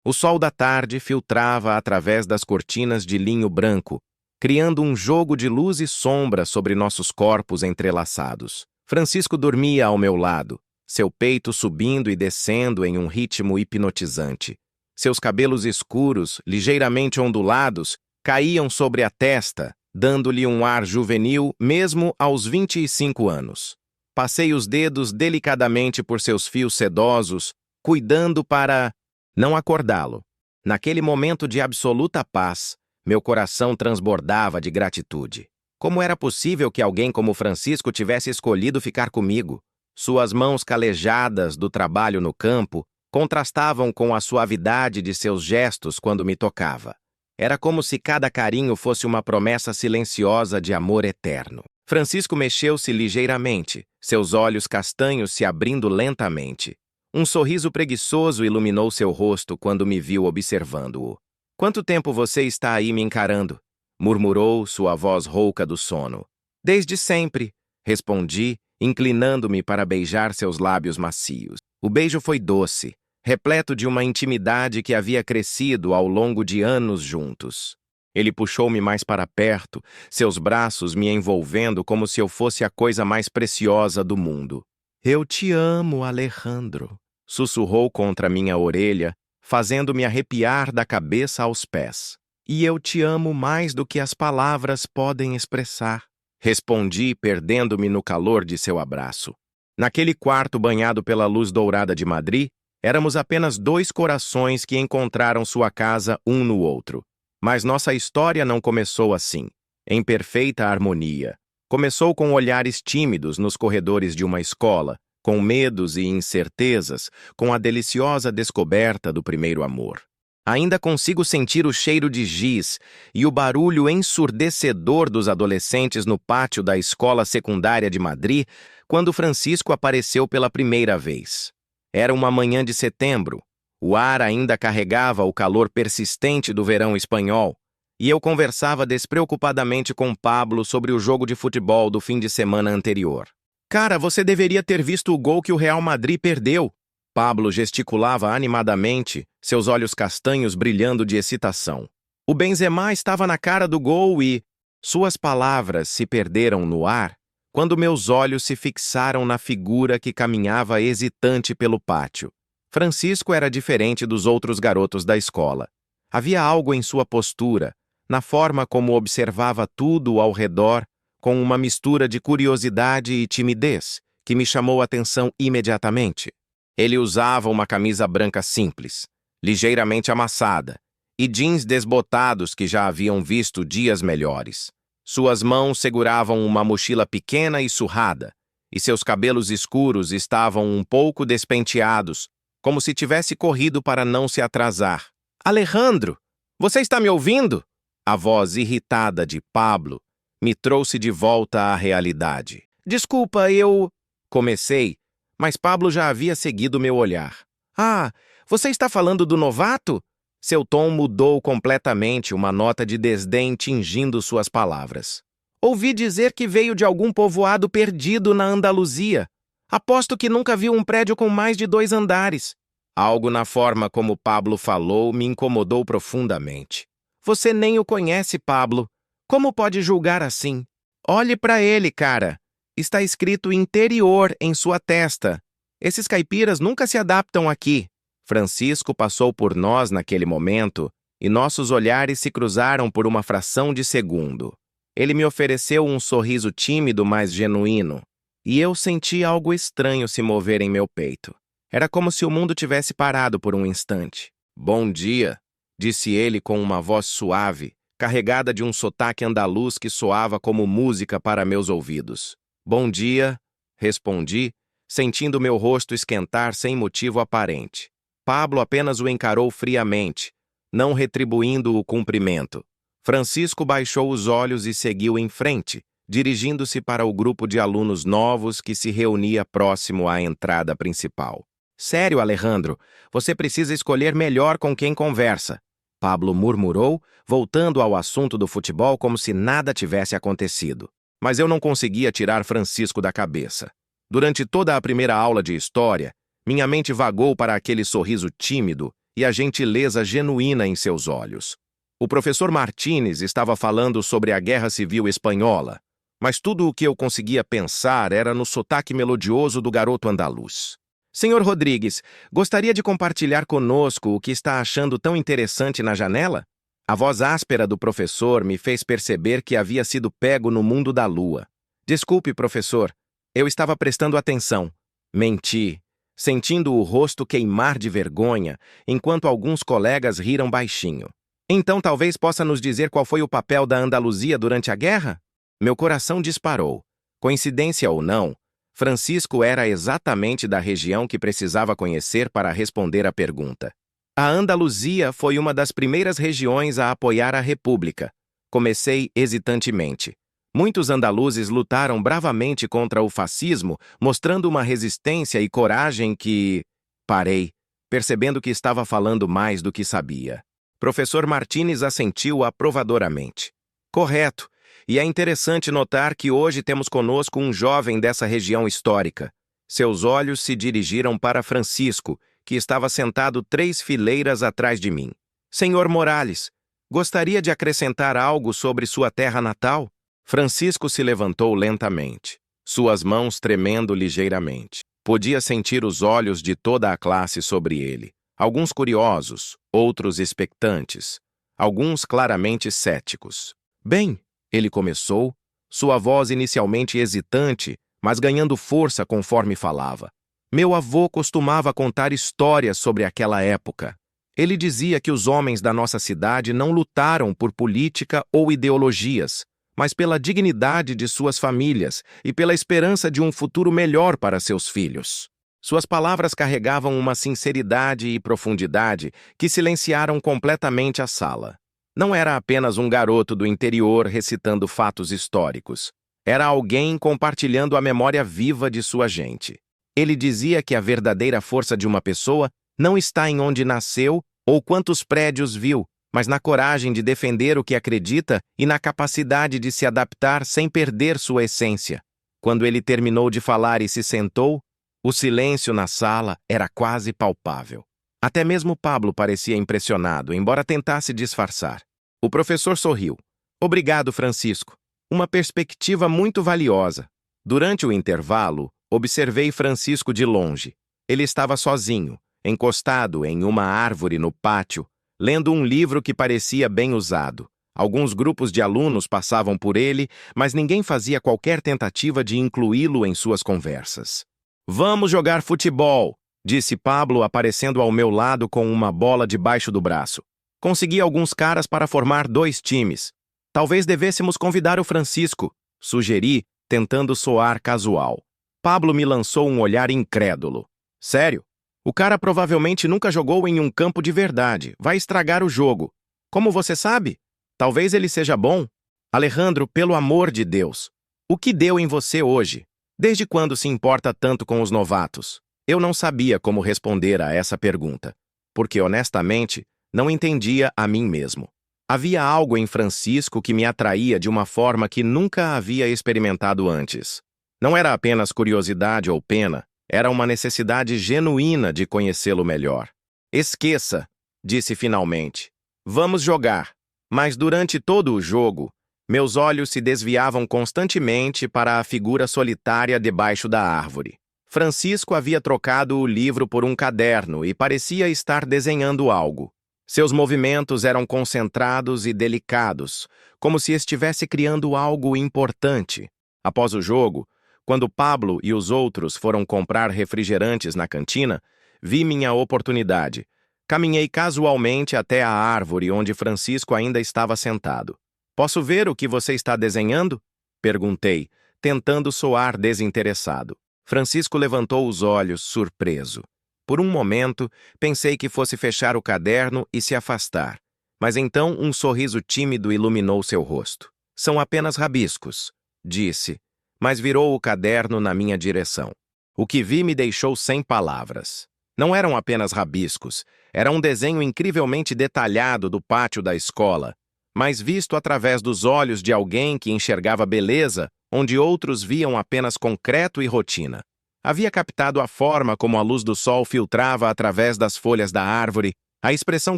O sol da tarde filtrava através das cortinas de linho branco, criando um jogo de luz e sombra sobre nossos corpos entrelaçados. Francisco dormia ao meu lado, seu peito subindo e descendo em um ritmo hipnotizante. Seus cabelos escuros, ligeiramente ondulados, caíam sobre a testa, dando-lhe um ar juvenil mesmo aos 25 anos. Passei os dedos delicadamente por seus fios sedosos, cuidando para não acordá-lo. Naquele momento de absoluta paz, meu coração transbordava de gratitude. Como era possível que alguém como Francisco tivesse escolhido ficar comigo? Suas mãos calejadas do trabalho no campo contrastavam com a suavidade de seus gestos quando me tocava. Era como se cada carinho fosse uma promessa silenciosa de amor eterno. Francisco mexeu-se ligeiramente, seus olhos castanhos se abrindo lentamente. Um sorriso preguiçoso iluminou seu rosto quando me viu observando-o. "Quanto tempo você está aí me encarando?" murmurou sua voz rouca do sono. "Desde sempre", respondi, inclinando-me para beijar seus lábios macios. O beijo foi doce, repleto de uma intimidade que havia crescido ao longo de anos juntos. Ele puxou-me mais para perto, seus braços me envolvendo como se eu fosse a coisa mais preciosa do mundo. "Eu te amo, Alejandro", sussurrou contra minha orelha, fazendo-me arrepiar da cabeça aos pés. "E eu te amo mais do que as palavras podem expressar", respondi, perdendo-me no calor de seu abraço. Naquele quarto banhado pela luz dourada de Madrid, éramos apenas dois corações que encontraram sua casa um no outro. Mas nossa história não começou assim, em perfeita harmonia. Começou com olhares tímidos nos corredores de uma escola, com medos e incertezas, com a deliciosa descoberta do primeiro amor. Ainda consigo sentir o cheiro de giz e o barulho ensurdecedor dos adolescentes no pátio da escola secundária de Madrid quando Francisco apareceu pela primeira vez. Era uma manhã de setembro. O ar ainda carregava o calor persistente do verão espanhol, e eu conversava despreocupadamente com Pablo sobre o jogo de futebol do fim de semana anterior. "Cara, você deveria ter visto o gol que o Real Madrid perdeu." Pablo gesticulava animadamente, seus olhos castanhos brilhando de excitação. "O Benzema estava na cara do gol e..." Suas palavras se perderam no ar quando meus olhos se fixaram na figura que caminhava hesitante pelo pátio. Francisco era diferente dos outros garotos da escola. Havia algo em sua postura, na forma como observava tudo ao redor, com uma mistura de curiosidade e timidez, que me chamou a atenção imediatamente. Ele usava uma camisa branca simples, ligeiramente amassada, e jeans desbotados que já haviam visto dias melhores. Suas mãos seguravam uma mochila pequena e surrada, e seus cabelos escuros estavam um pouco despenteados, como se tivesse corrido para não se atrasar. "Alejandro, você está me ouvindo?" A voz irritada de Pablo me trouxe de volta à realidade. "Desculpa, eu..." comecei, mas Pablo já havia seguido meu olhar. "Ah, você está falando do novato?" Seu tom mudou completamente, uma nota de desdém tingindo suas palavras. "Ouvi dizer que veio de algum povoado perdido na Andaluzia. Aposto que nunca viu um prédio com mais de 2 andares." Algo na forma como Pablo falou me incomodou profundamente. "Você nem o conhece, Pablo. Como pode julgar assim? Olhe para ele, cara. Está escrito interior em sua testa. Esses caipiras nunca se adaptam aqui." Francisco passou por nós naquele momento e nossos olhares se cruzaram por uma fração de segundo. Ele me ofereceu um sorriso tímido, mas genuíno, e eu senti algo estranho se mover em meu peito. Era como se o mundo tivesse parado por um instante. "Bom dia", disse ele com uma voz suave, carregada de um sotaque andaluz que soava como música para meus ouvidos. "Bom dia", respondi, sentindo meu rosto esquentar sem motivo aparente. Pablo apenas o encarou friamente, não retribuindo o cumprimento. Francisco baixou os olhos e seguiu em frente, dirigindo-se para o grupo de alunos novos que se reunia próximo à entrada principal. "Sério, Alejandro, você precisa escolher melhor com quem conversa", Pablo murmurou, voltando ao assunto do futebol como se nada tivesse acontecido. Mas eu não conseguia tirar Francisco da cabeça. Durante toda a primeira aula de história, minha mente vagou para aquele sorriso tímido e a gentileza genuína em seus olhos. O professor Martínez estava falando sobre a Guerra Civil Espanhola, mas tudo o que eu conseguia pensar era no sotaque melodioso do garoto andaluz. Senhor Rodrigues, gostaria de compartilhar conosco o que está achando tão interessante na janela? A voz áspera do professor me fez perceber que havia sido pego no mundo da lua. Desculpe, professor, eu estava prestando atenção. Menti, sentindo o rosto queimar de vergonha, enquanto alguns colegas riram baixinho. Então talvez possa nos dizer qual foi o papel da Andaluzia durante a guerra? Meu coração disparou. Coincidência ou não, Francisco era exatamente da região que precisava conhecer para responder à pergunta. A Andaluzia foi uma das primeiras regiões a apoiar a República. Comecei hesitantemente. Muitos andaluzes lutaram bravamente contra o fascismo, mostrando uma resistência e coragem que... Parei, percebendo que estava falando mais do que sabia. Professor Martínez assentiu aprovadoramente. Correto. E é interessante notar que hoje temos conosco um jovem dessa região histórica. Seus olhos se dirigiram para Francisco, que estava sentado 3 fileiras atrás de mim. Senhor Morales, gostaria de acrescentar algo sobre sua terra natal? Francisco se levantou lentamente, suas mãos tremendo ligeiramente. Podia sentir os olhos de toda a classe sobre ele. Alguns curiosos, outros expectantes, alguns claramente céticos. Bem, ele começou, sua voz inicialmente hesitante, mas ganhando força conforme falava. Meu avô costumava contar histórias sobre aquela época. Ele dizia que os homens da nossa cidade não lutaram por política ou ideologias, mas pela dignidade de suas famílias e pela esperança de um futuro melhor para seus filhos. Suas palavras carregavam uma sinceridade e profundidade que silenciaram completamente a sala. Não era apenas um garoto do interior recitando fatos históricos. Era alguém compartilhando a memória viva de sua gente. Ele dizia que a verdadeira força de uma pessoa não está em onde nasceu ou quantos prédios viu, mas na coragem de defender o que acredita e na capacidade de se adaptar sem perder sua essência. Quando ele terminou de falar e se sentou, o silêncio na sala era quase palpável. Até mesmo Pablo parecia impressionado, embora tentasse disfarçar. O professor sorriu. Obrigado, Francisco. Uma perspectiva muito valiosa. Durante o intervalo, observei Francisco de longe. Ele estava sozinho, encostado em uma árvore no pátio, lendo um livro que parecia bem usado. Alguns grupos de alunos passavam por ele, mas ninguém fazia qualquer tentativa de incluí-lo em suas conversas. Vamos jogar futebol, disse Pablo aparecendo ao meu lado com uma bola debaixo do braço. Consegui alguns caras para formar 2 times. Talvez devêssemos convidar o Francisco, sugeri, tentando soar casual. Pablo me lançou um olhar incrédulo. Sério? O cara provavelmente nunca jogou em um campo de verdade. Vai estragar o jogo. Como você sabe? Talvez ele seja bom. Alejandro, pelo amor de Deus. O que deu em você hoje? Desde quando se importa tanto com os novatos? Eu não sabia como responder a essa pergunta, porque, honestamente, não entendia a mim mesmo. Havia algo em Francisco que me atraía de uma forma que nunca havia experimentado antes. Não era apenas curiosidade ou pena, era uma necessidade genuína de conhecê-lo melhor. Esqueça, disse finalmente. Vamos jogar. Mas durante todo o jogo, meus olhos se desviavam constantemente para a figura solitária debaixo da árvore. Francisco havia trocado o livro por um caderno e parecia estar desenhando algo. Seus movimentos eram concentrados e delicados, como se estivesse criando algo importante. Após o jogo, quando Pablo e os outros foram comprar refrigerantes na cantina, vi minha oportunidade. Caminhei casualmente até a árvore onde Francisco ainda estava sentado. Posso ver o que você está desenhando? Perguntei, tentando soar desinteressado. Francisco levantou os olhos, surpreso. Por um momento, pensei que fosse fechar o caderno e se afastar, mas então um sorriso tímido iluminou seu rosto. São apenas rabiscos, disse, mas virou o caderno na minha direção. O que vi me deixou sem palavras. Não eram apenas rabiscos, era um desenho incrivelmente detalhado do pátio da escola, mas visto através dos olhos de alguém que enxergava beleza, onde outros viam apenas concreto e rotina. Havia captado a forma como a luz do sol filtrava através das folhas da árvore, A expressão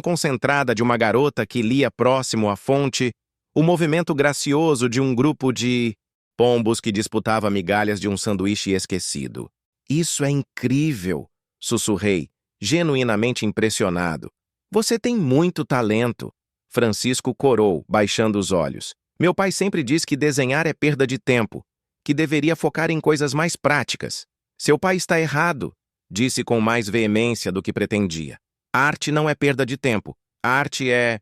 concentrada de uma garota que lia próximo à fonte, o movimento gracioso de um grupo de pombos que disputava migalhas de um sanduíche esquecido. Isso é incrível, sussurrei, genuinamente impressionado. Você tem muito talento. Francisco corou, baixando os olhos. Meu pai sempre diz que desenhar é perda de tempo, que deveria focar em coisas mais práticas. Seu pai está errado, disse com mais veemência do que pretendia. Arte não é perda de tempo. Arte é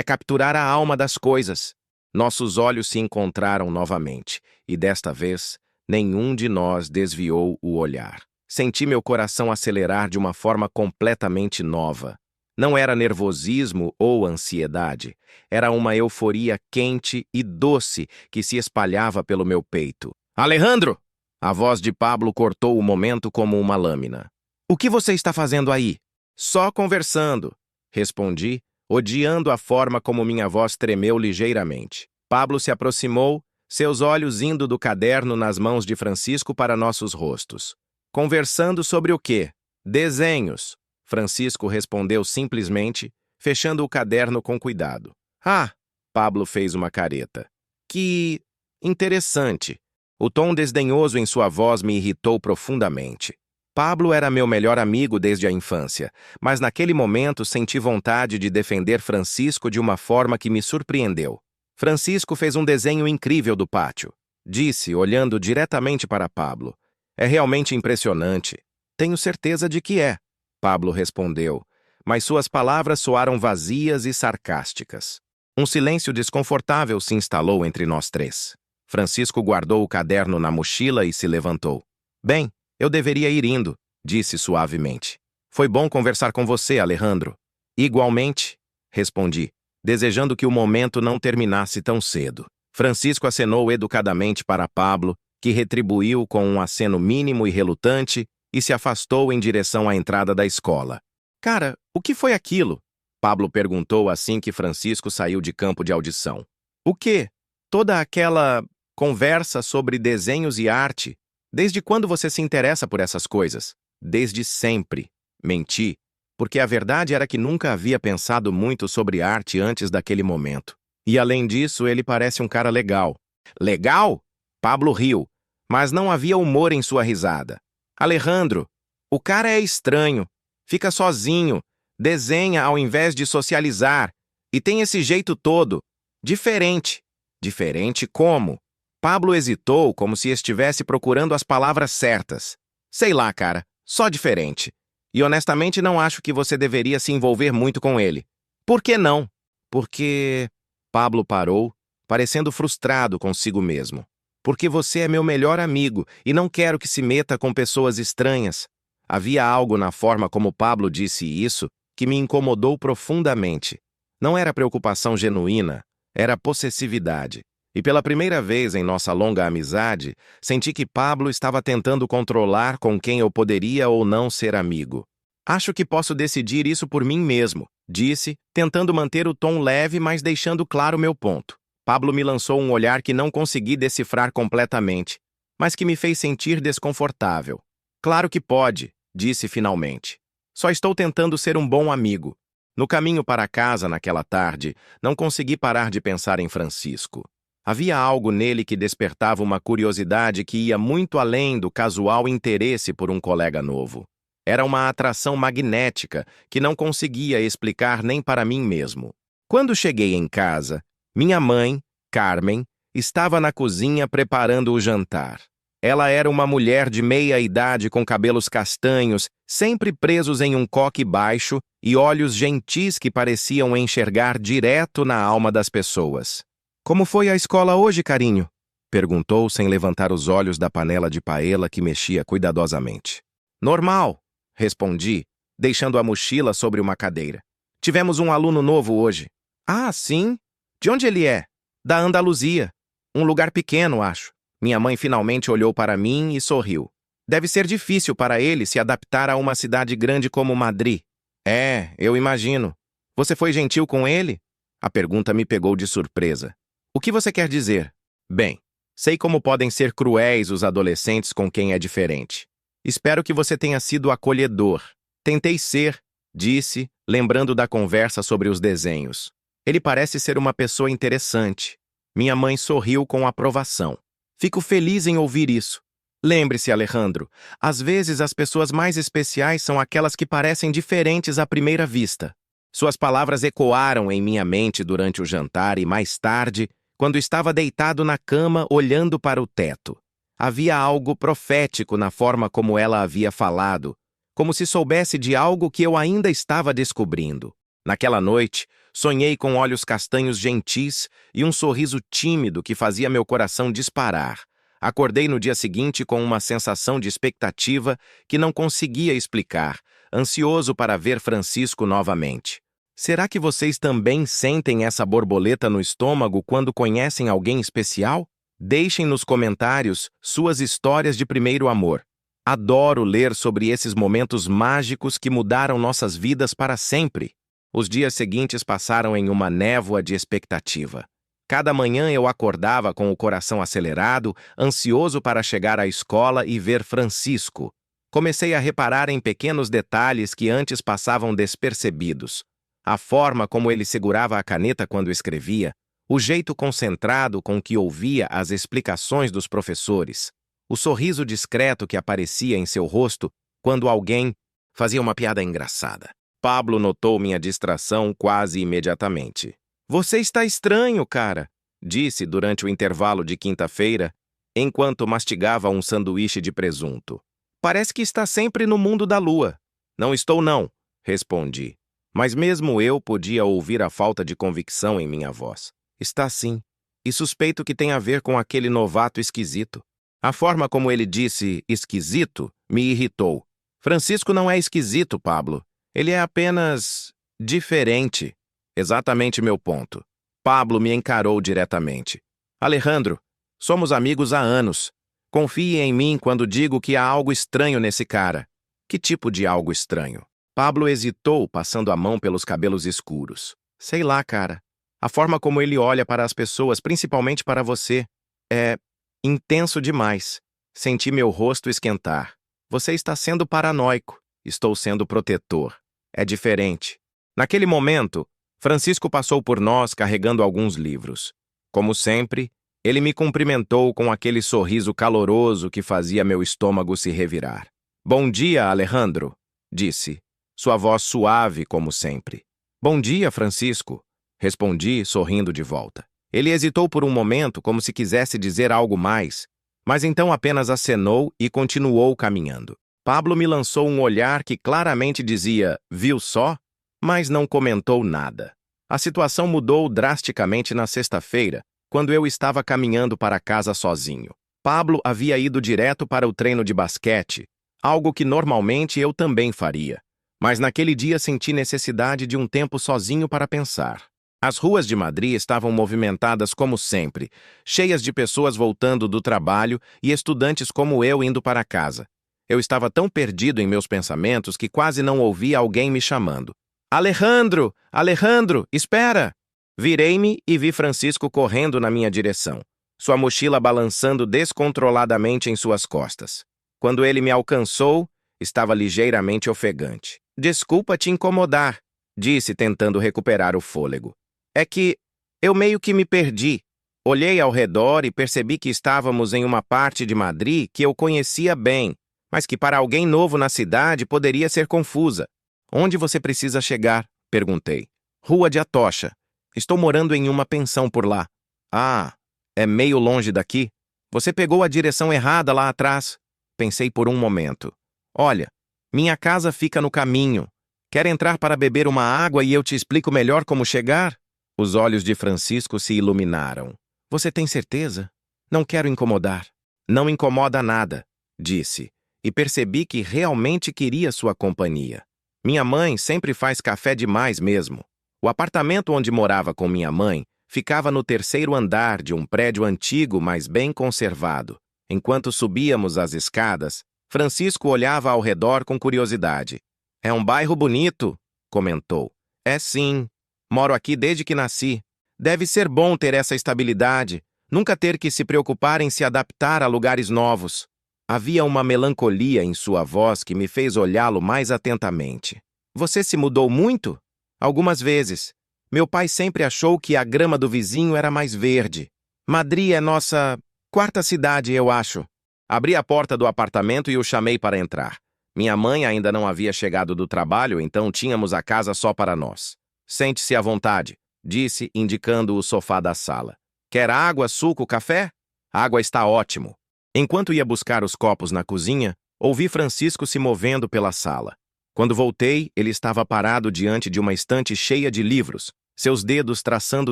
capturar a alma das coisas. Nossos olhos se encontraram novamente, e desta vez, nenhum de nós desviou o olhar. Senti meu coração acelerar de uma forma completamente nova. Não era nervosismo ou ansiedade, era uma euforia quente e doce que se espalhava pelo meu peito. Alejandro! A voz de Pablo cortou o momento como uma lâmina. O que você está fazendo aí? Só conversando, respondi, odiando a forma como minha voz tremeu ligeiramente. Pablo se aproximou, seus olhos indo do caderno nas mãos de Francisco para nossos rostos. Conversando sobre o quê? Desenhos. Francisco respondeu simplesmente, fechando o caderno com cuidado. Ah! Pablo fez uma careta. Que interessante. O tom desdenhoso em sua voz me irritou profundamente. Pablo era meu melhor amigo desde a infância, mas naquele momento senti vontade de defender Francisco de uma forma que me surpreendeu. Francisco fez um desenho incrível do pátio, disse, olhando diretamente para Pablo. É realmente impressionante. Tenho certeza de que é. Pablo respondeu, mas suas palavras soaram vazias e sarcásticas. Um silêncio desconfortável se instalou entre nós três. Francisco guardou o caderno na mochila e se levantou. Bem, eu deveria ir indo, disse suavemente. Foi bom conversar com você, Alejandro. Igualmente, respondi, desejando que o momento não terminasse tão cedo. Francisco acenou educadamente para Pablo, que retribuiu com um aceno mínimo e relutante e se afastou em direção à entrada da escola. Cara, o que foi aquilo? Pablo perguntou assim que Francisco saiu de campo de audição. O quê? Toda aquela conversa sobre desenhos e arte. Desde quando você se interessa por essas coisas? Desde sempre. Menti, porque a verdade era que nunca havia pensado muito sobre arte antes daquele momento. E além disso, ele parece um cara legal. Legal? Pablo riu, mas não havia humor em sua risada. Alejandro, o cara é estranho, fica sozinho, desenha ao invés de socializar, e tem esse jeito todo. Diferente. Diferente como? Pablo hesitou como se estivesse procurando as palavras certas. Sei lá, cara, só diferente. E honestamente não acho que você deveria se envolver muito com ele. Por que não? Porque... Pablo parou, parecendo frustrado consigo mesmo. Porque você é meu melhor amigo e não quero que se meta com pessoas estranhas. Havia algo na forma como Pablo disse isso que me incomodou profundamente. Não era preocupação genuína, era possessividade. E pela primeira vez em nossa longa amizade, senti que Pablo estava tentando controlar com quem eu poderia ou não ser amigo. Acho que posso decidir isso por mim mesmo, disse, tentando manter o tom leve, mas deixando claro meu ponto. Pablo me lançou um olhar que não consegui decifrar completamente, mas que me fez sentir desconfortável. Claro que pode, disse finalmente. Só estou tentando ser um bom amigo. No caminho para casa naquela tarde, não consegui parar de pensar em Francisco. Havia algo nele que despertava uma curiosidade que ia muito além do casual interesse por um colega novo. Era uma atração magnética que não conseguia explicar nem para mim mesmo. Quando cheguei em casa, minha mãe, Carmen, estava na cozinha preparando o jantar. Ela era uma mulher de meia idade com cabelos castanhos, sempre presos em um coque baixo e olhos gentis que pareciam enxergar direto na alma das pessoas. Como foi a escola hoje, carinho? Perguntou sem levantar os olhos da panela de paella que mexia cuidadosamente. Normal, respondi, deixando a mochila sobre uma cadeira. Tivemos um aluno novo hoje. Ah, sim? De onde ele é? Da Andaluzia. Um lugar pequeno, acho. Minha mãe finalmente olhou para mim e sorriu. Deve ser difícil para ele se adaptar a uma cidade grande como Madrid. É, eu imagino. Você foi gentil com ele? A pergunta me pegou de surpresa. O que você quer dizer? Bem, sei como podem ser cruéis os adolescentes com quem é diferente. Espero que você tenha sido acolhedor. Tentei ser, disse, lembrando da conversa sobre os desenhos. Ele parece ser uma pessoa interessante. Minha mãe sorriu com aprovação. Fico feliz em ouvir isso. Lembre-se, Alejandro, às vezes as pessoas mais especiais são aquelas que parecem diferentes à primeira vista. Suas palavras ecoaram em minha mente durante o jantar e mais tarde, quando estava deitado na cama olhando para o teto. Havia algo profético na forma como ela havia falado, como se soubesse de algo que eu ainda estava descobrindo. Naquela noite, sonhei com olhos castanhos gentis e um sorriso tímido que fazia meu coração disparar. Acordei no dia seguinte com uma sensação de expectativa que não conseguia explicar, ansioso para ver Francisco novamente. Será que vocês também sentem essa borboleta no estômago quando conhecem alguém especial? Deixem nos comentários suas histórias de primeiro amor. Adoro ler sobre esses momentos mágicos que mudaram nossas vidas para sempre. Os dias seguintes passaram em uma névoa de expectativa. Cada manhã eu acordava com o coração acelerado, ansioso para chegar à escola e ver Francisco. Comecei a reparar em pequenos detalhes que antes passavam despercebidos. A forma como ele segurava a caneta quando escrevia, o jeito concentrado com que ouvia as explicações dos professores, o sorriso discreto que aparecia em seu rosto quando alguém fazia uma piada engraçada. Pablo notou minha distração quase imediatamente. "Você está estranho, cara", disse durante o intervalo de quinta-feira, enquanto mastigava um sanduíche de presunto. "Parece que está sempre no mundo da lua." "Não estou, não", respondi. Mas mesmo eu podia ouvir a falta de convicção em minha voz. "Está sim, e suspeito que tem a ver com aquele novato esquisito." A forma como ele disse "esquisito" me irritou. "Francisco não é esquisito, Pablo. Ele é apenas diferente." Exatamente meu ponto. Pablo me encarou diretamente. "Alejandro, somos amigos há anos. Confie em mim quando digo que há algo estranho nesse cara." "Que tipo de algo estranho?" Pablo hesitou, passando a mão pelos cabelos escuros. "Sei lá, cara. A forma como ele olha para as pessoas, principalmente para você, é intenso demais." Senti meu rosto esquentar. "Você está sendo paranoico." "Estou sendo protetor. É diferente." Naquele momento, Francisco passou por nós carregando alguns livros. Como sempre, ele me cumprimentou com aquele sorriso caloroso que fazia meu estômago se revirar. "Bom dia, Alejandro", disse, sua voz suave como sempre. "Bom dia, Francisco", respondi, sorrindo de volta. Ele hesitou por um momento, como se quisesse dizer algo mais, mas então apenas acenou e continuou caminhando. Pablo me lançou um olhar que claramente dizia "viu só?", mas não comentou nada. A situação mudou drasticamente na sexta-feira, quando eu estava caminhando para casa sozinho. Pablo havia ido direto para o treino de basquete, algo que normalmente eu também faria. Mas naquele dia senti necessidade de um tempo sozinho para pensar. As ruas de Madrid estavam movimentadas como sempre, cheias de pessoas voltando do trabalho e estudantes como eu indo para casa. Eu estava tão perdido em meus pensamentos que quase não ouvia alguém me chamando. "Alejandro! Alejandro! Espera!" Virei-me e vi Francisco correndo na minha direção, sua mochila balançando descontroladamente em suas costas. Quando ele me alcançou, estava ligeiramente ofegante. "Desculpa te incomodar", disse, tentando recuperar o fôlego. "É que eu meio que me perdi." Olhei ao redor e percebi que estávamos em uma parte de Madrid que eu conhecia bem, mas que para alguém novo na cidade poderia ser confusa. "Onde você precisa chegar?", perguntei. "Rua de Atocha. Estou morando em uma pensão por lá." "Ah, é meio longe daqui? Você pegou a direção errada lá atrás." Pensei por um momento. "Olha, minha casa fica no caminho. Quer entrar para beber uma água e eu te explico melhor como chegar?" Os olhos de Francisco se iluminaram. "Você tem certeza? Não quero incomodar." "Não incomoda nada", disse, e percebi que realmente queria sua companhia. Minha mãe sempre faz café demais mesmo. O apartamento onde morava com minha mãe ficava no terceiro andar de um prédio antigo, mas bem conservado. Enquanto subíamos as escadas, Francisco olhava ao redor com curiosidade. "É um bairro bonito", comentou. "É sim. Moro aqui desde que nasci. Deve ser bom ter essa estabilidade, nunca ter que se preocupar em se adaptar a lugares novos." Havia uma melancolia em sua voz que me fez olhá-lo mais atentamente. Você se mudou muito? Algumas vezes. Meu pai sempre achou que a grama do vizinho era mais verde. Madrid é nossa quarta cidade, eu acho. Abri a porta do apartamento e o chamei para entrar. Minha mãe ainda não havia chegado do trabalho, então tínhamos a casa só para nós. Sente-se à vontade, disse, indicando o sofá da sala. Quer água, suco, café? A água está ótimo. Enquanto ia buscar os copos na cozinha, ouvi Francisco se movendo pela sala. Quando voltei, ele estava parado diante de uma estante cheia de livros, seus dedos traçando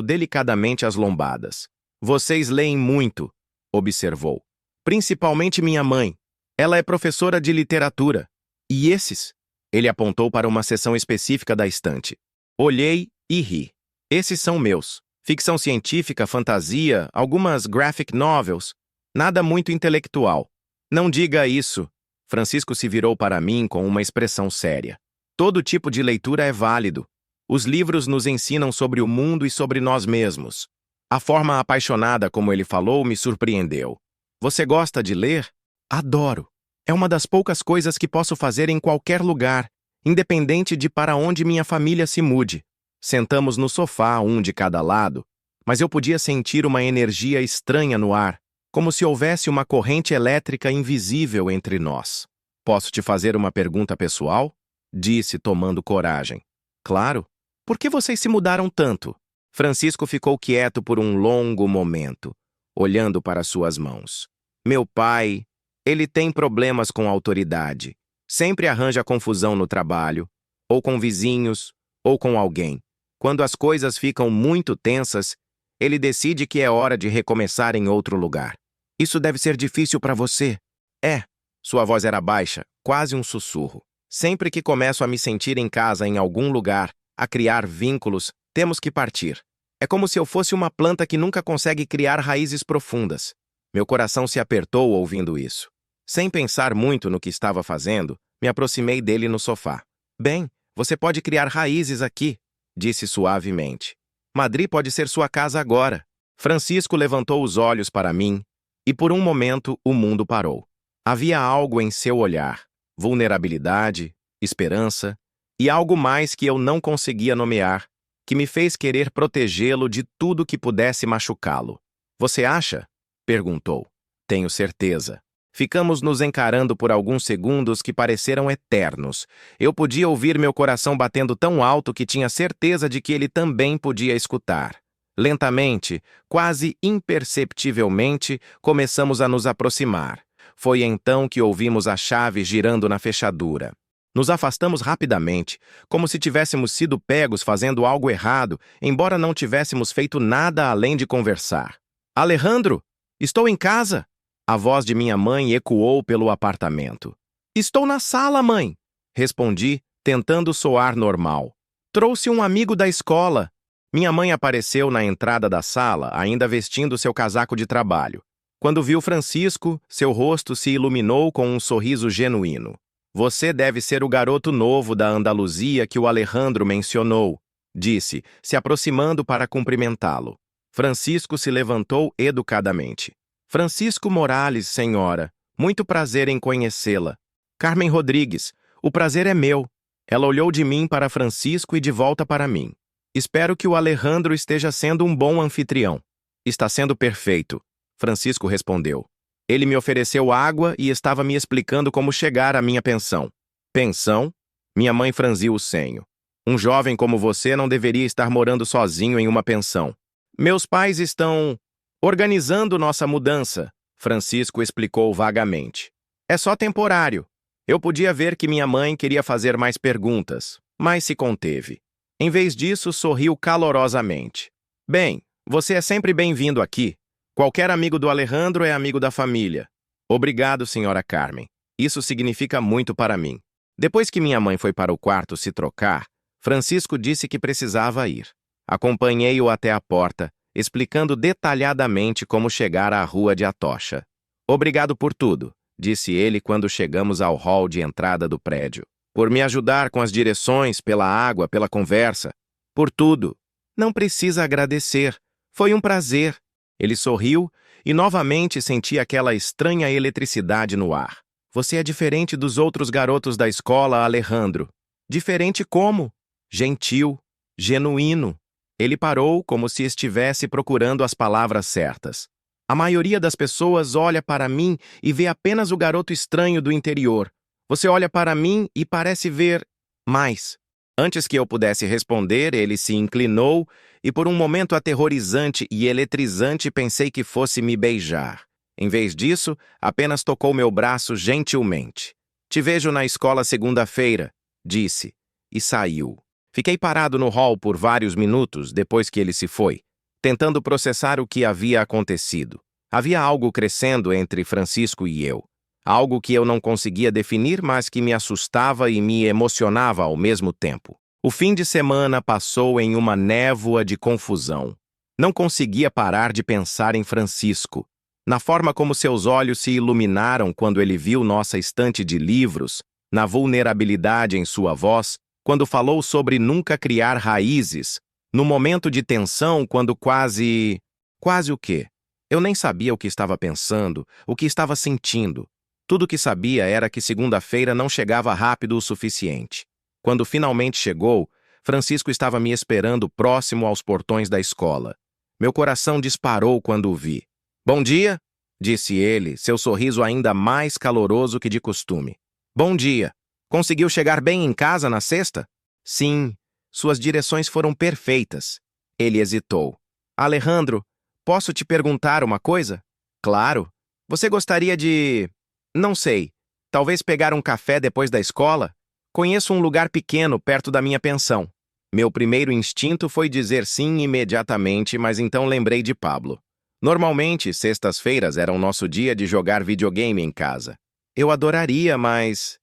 delicadamente as lombadas. Vocês leem muito, observou. Principalmente minha mãe. Ela é professora de literatura. E esses? Ele apontou para uma seção específica da estante. Olhei e ri. Esses são meus. Ficção científica, fantasia, algumas graphic novels. Nada muito intelectual. Não diga isso. Francisco se virou para mim com uma expressão séria. Todo tipo de leitura é válido. Os livros nos ensinam sobre o mundo e sobre nós mesmos. A forma apaixonada como ele falou me surpreendeu. Você gosta de ler? Adoro. É uma das poucas coisas que posso fazer em qualquer lugar, independente de para onde minha família se mude. Sentamos no sofá, um de cada lado, mas eu podia sentir uma energia estranha no ar, como se houvesse uma corrente elétrica invisível entre nós. Posso te fazer uma pergunta pessoal? Disse, tomando coragem. Claro. Por que vocês se mudaram tanto? Francisco ficou quieto por um longo momento, olhando para suas mãos. Meu pai, ele tem problemas com a autoridade. Sempre arranja confusão no trabalho, ou com vizinhos, ou com alguém. Quando as coisas ficam muito tensas, ele decide que é hora de recomeçar em outro lugar. Isso deve ser difícil para você. É. Sua voz era baixa, quase um sussurro. Sempre que começo a me sentir em casa em algum lugar, a criar vínculos, temos que partir. É como se eu fosse uma planta que nunca consegue criar raízes profundas. Meu coração se apertou ouvindo isso. Sem pensar muito no que estava fazendo, me aproximei dele no sofá. Bem, você pode criar raízes aqui, disse suavemente. Madrid pode ser sua casa agora. Francisco levantou os olhos para mim, e por um momento o mundo parou. Havia algo em seu olhar, vulnerabilidade, esperança, e algo mais que eu não conseguia nomear, que me fez querer protegê-lo de tudo que pudesse machucá-lo. Você acha? Perguntou. Tenho certeza. Ficamos nos encarando por alguns segundos que pareceram eternos. Eu podia ouvir meu coração batendo tão alto que tinha certeza de que ele também podia escutar. Lentamente, quase imperceptivelmente, começamos a nos aproximar. Foi então que ouvimos a chave girando na fechadura. Nos afastamos rapidamente, como se tivéssemos sido pegos fazendo algo errado, embora não tivéssemos feito nada além de conversar. Alejandro, estou em casa! A voz de minha mãe ecoou pelo apartamento. Estou na sala, mãe! Respondi, tentando soar normal. Trouxe um amigo da escola. Minha mãe apareceu na entrada da sala, ainda vestindo seu casaco de trabalho. Quando viu Francisco, seu rosto se iluminou com um sorriso genuíno. Você deve ser o garoto novo da Andaluzia que o Alejandro mencionou, disse, se aproximando para cumprimentá-lo. Francisco se levantou educadamente. Francisco Morales, senhora. Muito prazer em conhecê-la. Carmen Rodrigues, o prazer é meu. Ela olhou de mim para Francisco e de volta para mim. Espero que o Alejandro esteja sendo um bom anfitrião. Está sendo perfeito, Francisco respondeu. Ele me ofereceu água e estava me explicando como chegar à minha pensão. Pensão? Minha mãe franziu o senho. Um jovem como você não deveria estar morando sozinho em uma pensão. Meus pais estão organizando nossa mudança, Francisco explicou vagamente. É só temporário. Eu podia ver que minha mãe queria fazer mais perguntas, mas se conteve. Em vez disso, sorriu calorosamente. Bem, você é sempre bem-vindo aqui. Qualquer amigo do Alejandro é amigo da família. Obrigado, senhora Carmen. Isso significa muito para mim. Depois que minha mãe foi para o quarto se trocar, Francisco disse que precisava ir. Acompanhei-o até a porta, explicando detalhadamente como chegar à rua de Atocha. Obrigado por tudo, disse ele quando chegamos ao hall de entrada do prédio. Por me ajudar com as direções, pela água, pela conversa. Por tudo. Não precisa agradecer. Foi um prazer. Ele sorriu e novamente senti aquela estranha eletricidade no ar. Você é diferente dos outros garotos da escola, Alejandro. Diferente como? Gentil, genuíno. Ele parou como se estivesse procurando as palavras certas. A maioria das pessoas olha para mim e vê apenas o garoto estranho do interior. Você olha para mim e parece ver mais. Antes que eu pudesse responder, ele se inclinou e por um momento aterrorizante e eletrizante pensei que fosse me beijar. Em vez disso, apenas tocou meu braço gentilmente. Te vejo na escola segunda-feira, disse, e saiu. Fiquei parado no hall por vários minutos depois que ele se foi, tentando processar o que havia acontecido. Havia algo crescendo entre Francisco e eu. Algo que eu não conseguia definir, mas que me assustava e me emocionava ao mesmo tempo. O fim de semana passou em uma névoa de confusão. Não conseguia parar de pensar em Francisco, na forma como seus olhos se iluminaram quando ele viu nossa estante de livros, na vulnerabilidade em sua voz, quando falou sobre nunca criar raízes, no momento de tensão quando quase... Quase o quê? Eu nem sabia o que estava pensando, o que estava sentindo. Tudo o que sabia era que segunda-feira não chegava rápido o suficiente. Quando finalmente chegou, Francisco estava me esperando próximo aos portões da escola. Meu coração disparou quando o vi. Bom dia, disse ele, seu sorriso ainda mais caloroso que de costume. Bom dia. Conseguiu chegar bem em casa na sexta? Sim, suas direções foram perfeitas. Ele hesitou. Alejandro, posso te perguntar uma coisa? Claro. Você gostaria de... Não sei. Talvez pegar um café depois da escola? Conheço um lugar pequeno perto da minha pensão. Meu primeiro instinto foi dizer sim imediatamente, mas então lembrei de Pablo. Normalmente, sextas-feiras eram nosso dia de jogar videogame em casa. Eu adoraria, mas...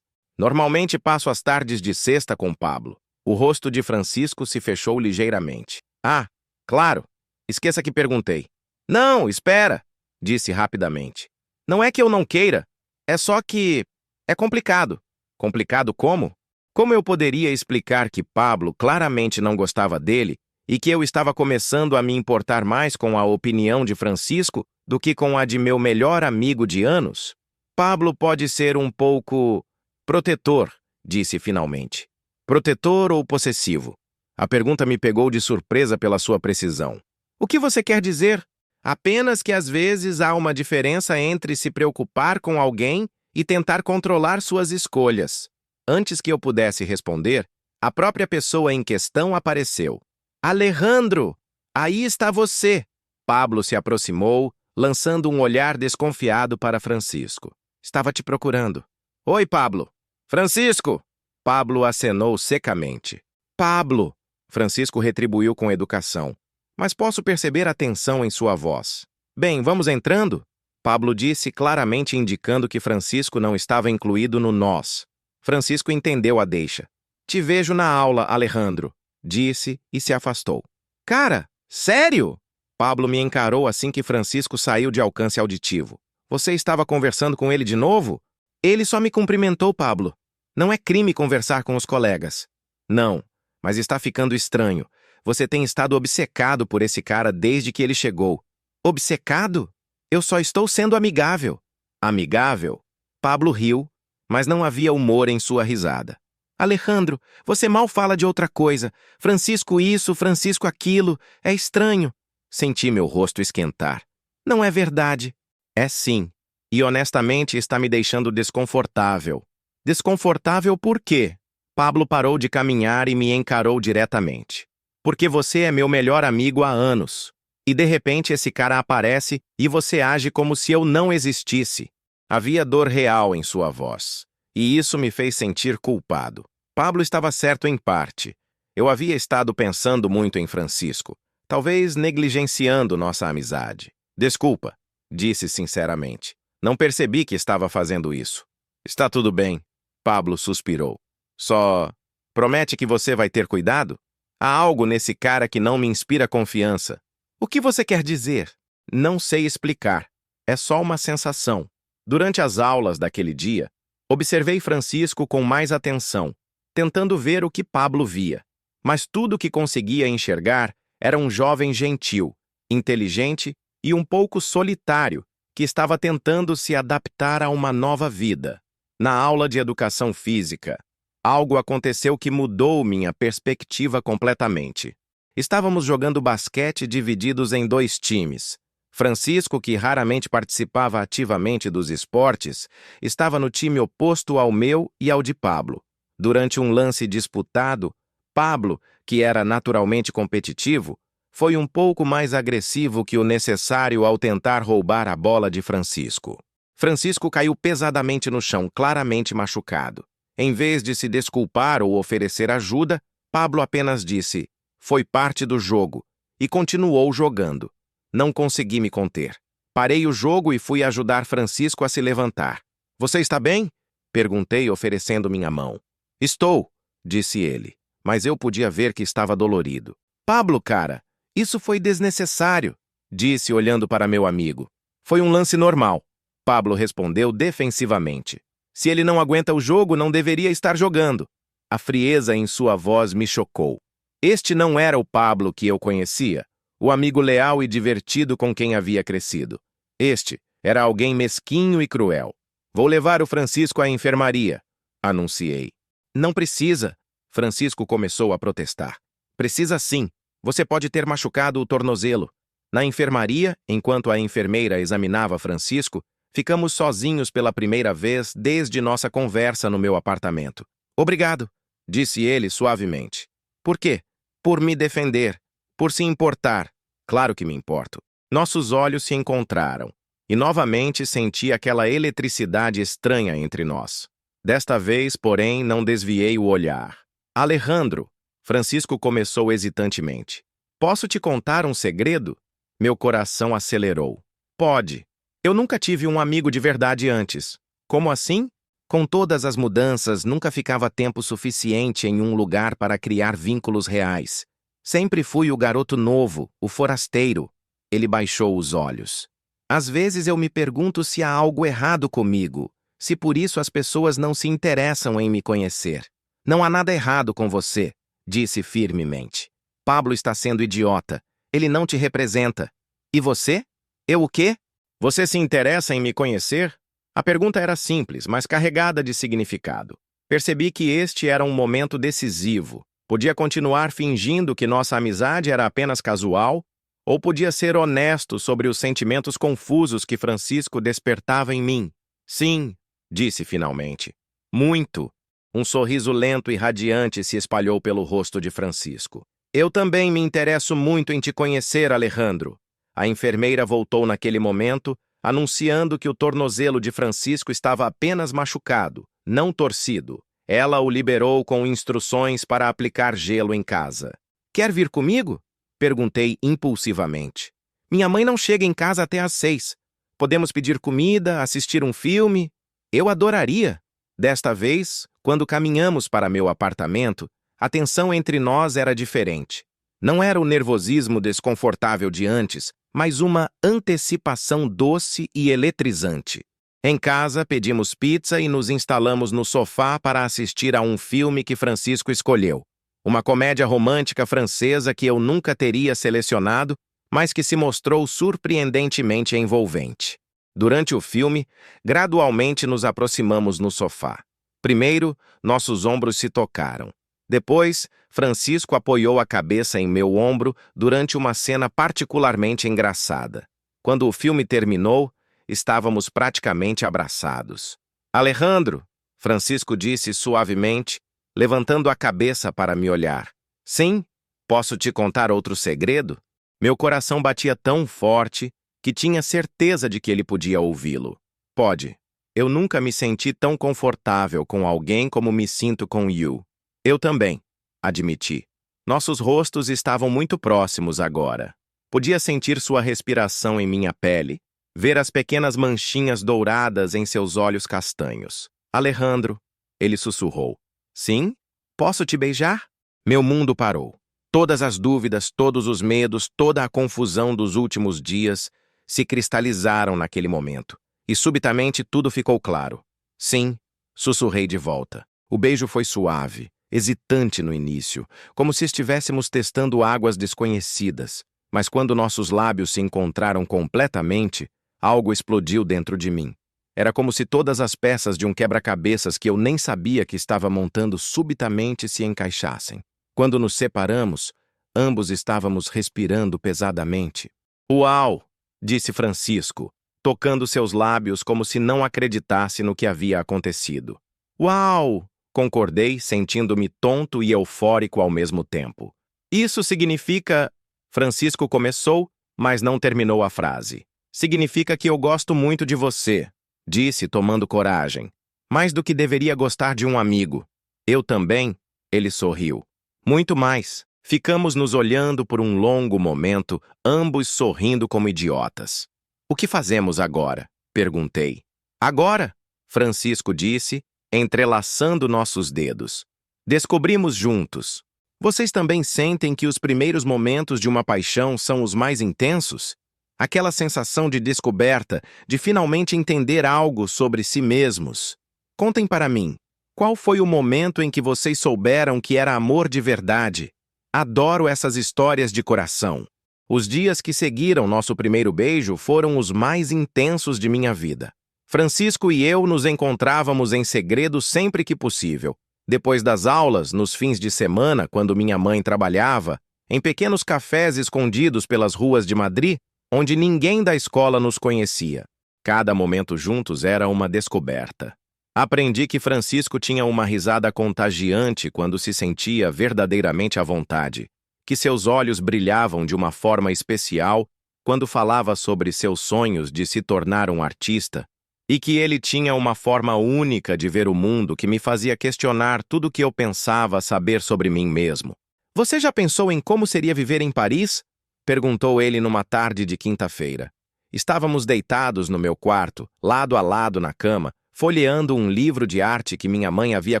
Normalmente passo as tardes de sexta com Pablo. O rosto de Francisco se fechou ligeiramente. Ah, claro. Esqueça que perguntei. Não, espera, disse rapidamente. Não é que eu não queira, é só que... é complicado. Complicado como? Como eu poderia explicar que Pablo claramente não gostava dele e que eu estava começando a me importar mais com a opinião de Francisco do que com a de meu melhor amigo de anos? Pablo pode ser um pouco... protetor, disse finalmente. Protetor ou possessivo? A pergunta me pegou de surpresa pela sua precisão. O que você quer dizer? Apenas que às vezes há uma diferença entre se preocupar com alguém e tentar controlar suas escolhas. Antes que eu pudesse responder, a própria pessoa em questão apareceu. Alejandro, aí está você! Pablo se aproximou, lançando um olhar desconfiado para Francisco. Estava te procurando. Oi, Pablo. Francisco! Pablo acenou secamente. Pablo! Francisco retribuiu com educação. Mas posso perceber a tensão em sua voz. Bem, vamos entrando? Pablo disse, claramente indicando que Francisco não estava incluído no nós. Francisco entendeu a deixa. Te vejo na aula, Alejandro, disse e se afastou. Cara, sério? Pablo me encarou assim que Francisco saiu de alcance auditivo. Você estava conversando com ele de novo? Ele só me cumprimentou, Pablo. Não é crime conversar com os colegas. Não, mas está ficando estranho. Você tem estado obcecado por esse cara desde que ele chegou. Obcecado? Eu só estou sendo amigável. Amigável? Pablo riu, mas não havia humor em sua risada. Alejandro, você mal fala de outra coisa. Francisco isso, Francisco aquilo. É estranho. Senti meu rosto esquentar. Não é verdade. É sim. E honestamente está me deixando desconfortável. Desconfortável por quê? Pablo parou de caminhar e me encarou diretamente. Porque você é meu melhor amigo há anos. E de repente esse cara aparece e você age como se eu não existisse. Havia dor real em sua voz. E isso me fez sentir culpado. Pablo estava certo em parte. Eu havia estado pensando muito em Francisco, talvez negligenciando nossa amizade. Desculpa, disse sinceramente. Não percebi que estava fazendo isso. Está tudo bem, Pablo suspirou. Só promete que você vai ter cuidado? Há algo nesse cara que não me inspira confiança. O que você quer dizer? Não sei explicar. É só uma sensação. Durante as aulas daquele dia, observei Francisco com mais atenção, tentando ver o que Pablo via. Mas tudo o que conseguia enxergar era um jovem gentil, inteligente e um pouco solitário, que estava tentando se adaptar a uma nova vida. Na aula de educação física, Algo aconteceu que mudou minha perspectiva completamente. Estávamos jogando basquete divididos em 2 times. Francisco, que raramente participava ativamente dos esportes, estava no time oposto ao meu e ao de Pablo. Durante um lance disputado, Pablo, que era naturalmente competitivo, foi um pouco mais agressivo que o necessário ao tentar roubar a bola de Francisco. Francisco caiu pesadamente no chão, claramente machucado. Em vez de se desculpar ou oferecer ajuda, Pablo apenas disse: "Foi parte do jogo", e continuou jogando. Não consegui me conter. Parei o jogo e fui ajudar Francisco a se levantar. "Você está bem?" perguntei, oferecendo minha mão. "Estou", disse ele, mas eu podia ver que estava dolorido. "Pablo, cara, isso foi desnecessário", disse olhando para meu amigo. "Foi um lance normal", Pablo respondeu defensivamente. "Se ele não aguenta o jogo, não deveria estar jogando." A frieza em sua voz me chocou. Este não era o Pablo que eu conhecia, o amigo leal e divertido com quem havia crescido. Este era alguém mesquinho e cruel. "Vou levar o Francisco à enfermaria", anunciei. "Não precisa", Francisco começou a protestar. "Precisa sim. Você pode ter machucado o tornozelo." Na enfermaria, enquanto a enfermeira examinava Francisco, ficamos sozinhos pela primeira vez desde nossa conversa no meu apartamento. "Obrigado", disse ele suavemente. "Por quê?" "Por me defender. Por se importar." "Claro que me importo." Nossos olhos se encontraram, e novamente senti aquela eletricidade estranha entre nós. Desta vez, porém, não desviei o olhar. "Alejandro", Francisco começou hesitantemente. "Posso te contar um segredo?" Meu coração acelerou. "Pode." Eu nunca tive um amigo de verdade antes. "Como assim?" "Com todas as mudanças, nunca ficava tempo suficiente em um lugar para criar vínculos reais. Sempre fui o garoto novo, o forasteiro." Ele baixou os olhos. "Às vezes eu me pergunto se há algo errado comigo, se por isso as pessoas não se interessam em me conhecer." "Não há nada errado com você", disse firmemente. "Pablo está sendo idiota. Ele não te representa." "E você?" "Eu o quê?" "Você se interessa em me conhecer?" A pergunta era simples, mas carregada de significado. Percebi que este era um momento decisivo. Podia continuar fingindo que nossa amizade era apenas casual, ou podia ser honesto sobre os sentimentos confusos que Francisco despertava em mim. "Sim", disse finalmente. "Muito." Um sorriso lento e radiante se espalhou pelo rosto de Francisco. "Eu também me interesso muito em te conhecer, Alejandro." A enfermeira voltou naquele momento, anunciando que o tornozelo de Francisco estava apenas machucado, não torcido. Ela o liberou com instruções para aplicar gelo em casa. "Quer vir comigo?" perguntei impulsivamente. "Minha mãe não chega em casa até às 6. Podemos pedir comida, assistir um filme?" "Eu adoraria." Desta vez, quando caminhamos para meu apartamento, a tensão entre nós era diferente. Não era o nervosismo desconfortável de antes, mas uma antecipação doce e eletrizante. Em casa, pedimos pizza e nos instalamos no sofá para assistir a um filme que Francisco escolheu. Uma comédia romântica francesa que eu nunca teria selecionado, mas que se mostrou surpreendentemente envolvente. Durante o filme, gradualmente nos aproximamos no sofá. Primeiro, nossos ombros se tocaram. Depois, Francisco apoiou a cabeça em meu ombro durante uma cena particularmente engraçada. Quando o filme terminou, estávamos praticamente abraçados. "Alejandro", Francisco disse suavemente, levantando a cabeça para me olhar. "Sim? Posso te contar outro segredo?" Meu coração batia tão forte que tinha certeza de que ele podia ouvi-lo. "Pode." Eu nunca me senti tão confortável com alguém como me sinto com Yu. "Eu também", admiti. Nossos rostos estavam muito próximos agora. Podia sentir sua respiração em minha pele, ver as pequenas manchinhas douradas em seus olhos castanhos. "Alejandro", ele sussurrou. "Sim? Posso te beijar?" Meu mundo parou. Todas as dúvidas, todos os medos, toda a confusão dos últimos dias se cristalizaram naquele momento. E subitamente tudo ficou claro. "Sim", sussurrei de volta. O beijo foi suave, hesitante no início, como se estivéssemos testando águas desconhecidas. Mas quando nossos lábios se encontraram completamente, algo explodiu dentro de mim. Era como se todas as peças de um quebra-cabeças que eu nem sabia que estava montando subitamente se encaixassem. Quando nos separamos, ambos estávamos respirando pesadamente. "Uau!" disse Francisco, tocando seus lábios como se não acreditasse no que havia acontecido. "Uau!" concordei, sentindo-me tonto e eufórico ao mesmo tempo. "Isso significa..." Francisco começou, mas não terminou a frase. "Significa que eu gosto muito de você", disse, tomando coragem. "Mais do que deveria gostar de um amigo." "Eu também?" Ele sorriu. "Muito mais." Ficamos nos olhando por um longo momento, ambos sorrindo como idiotas. "O que fazemos agora?" perguntei. "Agora?" Francisco disse, entrelaçando nossos dedos. "Descobrimos juntos. Vocês também sentem que os primeiros momentos de uma paixão são os mais intensos? Aquela sensação de descoberta, de finalmente entender algo sobre si mesmos. Contem para mim, qual foi o momento em que vocês souberam que era amor de verdade? Adoro essas histórias de coração. Os dias que seguiram nosso primeiro beijo foram os mais intensos de minha vida. Francisco e eu nos encontrávamos em segredo sempre que possível. Depois das aulas, nos fins de semana, quando minha mãe trabalhava, em pequenos cafés escondidos pelas ruas de Madrid, onde ninguém da escola nos conhecia. Cada momento juntos era uma descoberta. Aprendi que Francisco tinha uma risada contagiante quando se sentia verdadeiramente à vontade, que seus olhos brilhavam de uma forma especial quando falava sobre seus sonhos de se tornar um artista, e que ele tinha uma forma única de ver o mundo que me fazia questionar tudo o que eu pensava saber sobre mim mesmo. "Você já pensou em como seria viver em Paris?" perguntou ele numa tarde de quinta-feira. Estávamos deitados no meu quarto, lado a lado na cama, folheando um livro de arte que minha mãe havia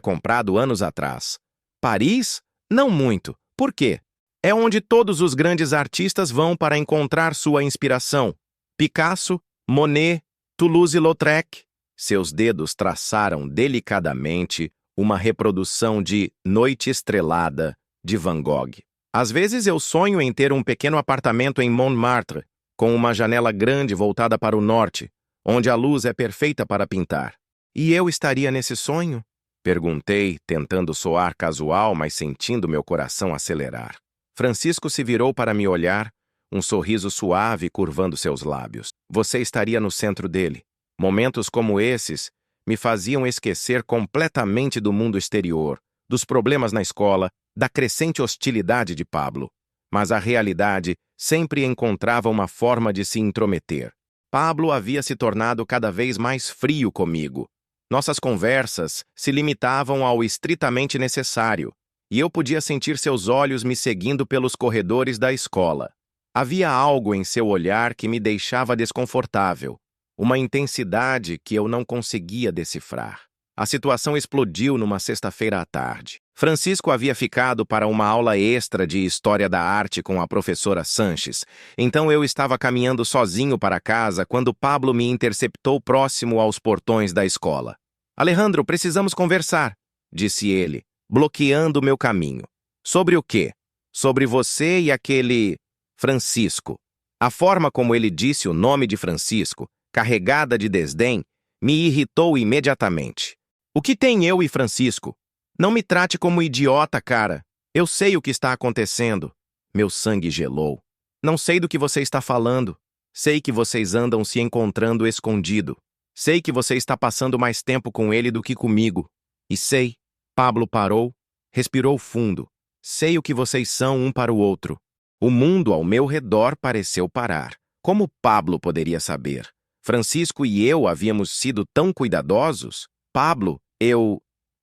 comprado anos atrás. "Paris? Não muito. Por quê?" "É onde todos os grandes artistas vão para encontrar sua inspiração. Picasso, Monet, Toulouse-Lautrec." Seus dedos traçaram delicadamente uma reprodução de Noite Estrelada, de Van Gogh. "Às vezes eu sonho em ter um pequeno apartamento em Montmartre, com uma janela grande voltada para o norte, onde a luz é perfeita para pintar." "E eu estaria nesse sonho?" perguntei, tentando soar casual, mas sentindo meu coração acelerar. Francisco se virou para me olhar, um sorriso suave curvando seus lábios. "Você estaria no centro dele." Momentos como esses me faziam esquecer completamente do mundo exterior, dos problemas na escola, da crescente hostilidade de Pablo. Mas a realidade sempre encontrava uma forma de se intrometer. Pablo havia se tornado cada vez mais frio comigo. Nossas conversas se limitavam ao estritamente necessário, e eu podia sentir seus olhos me seguindo pelos corredores da escola. Havia algo em seu olhar que me deixava desconfortável, uma intensidade que eu não conseguia decifrar. A situação explodiu numa sexta-feira à tarde. Francisco havia ficado para uma aula extra de História da Arte com a professora Sanches, então eu estava caminhando sozinho para casa quando Pablo me interceptou próximo aos portões da escola. "Alejandro, precisamos conversar", disse ele, bloqueando meu caminho. "Sobre o quê?" "Sobre você e aquele... Francisco." A forma como ele disse o nome de Francisco, carregada de desdém, me irritou imediatamente. "O que tem eu e Francisco? Não me trate como idiota, cara. Eu sei o que está acontecendo." Meu sangue gelou. "Não sei do que você está falando. Sei que vocês andam se encontrando escondido. Sei que você está passando mais tempo com ele do que comigo. E sei..." Pablo parou, respirou fundo. "Sei o que vocês são um para o outro." O mundo ao meu redor pareceu parar. Como Pablo poderia saber? Francisco e eu havíamos sido tão cuidadosos? "Pablo,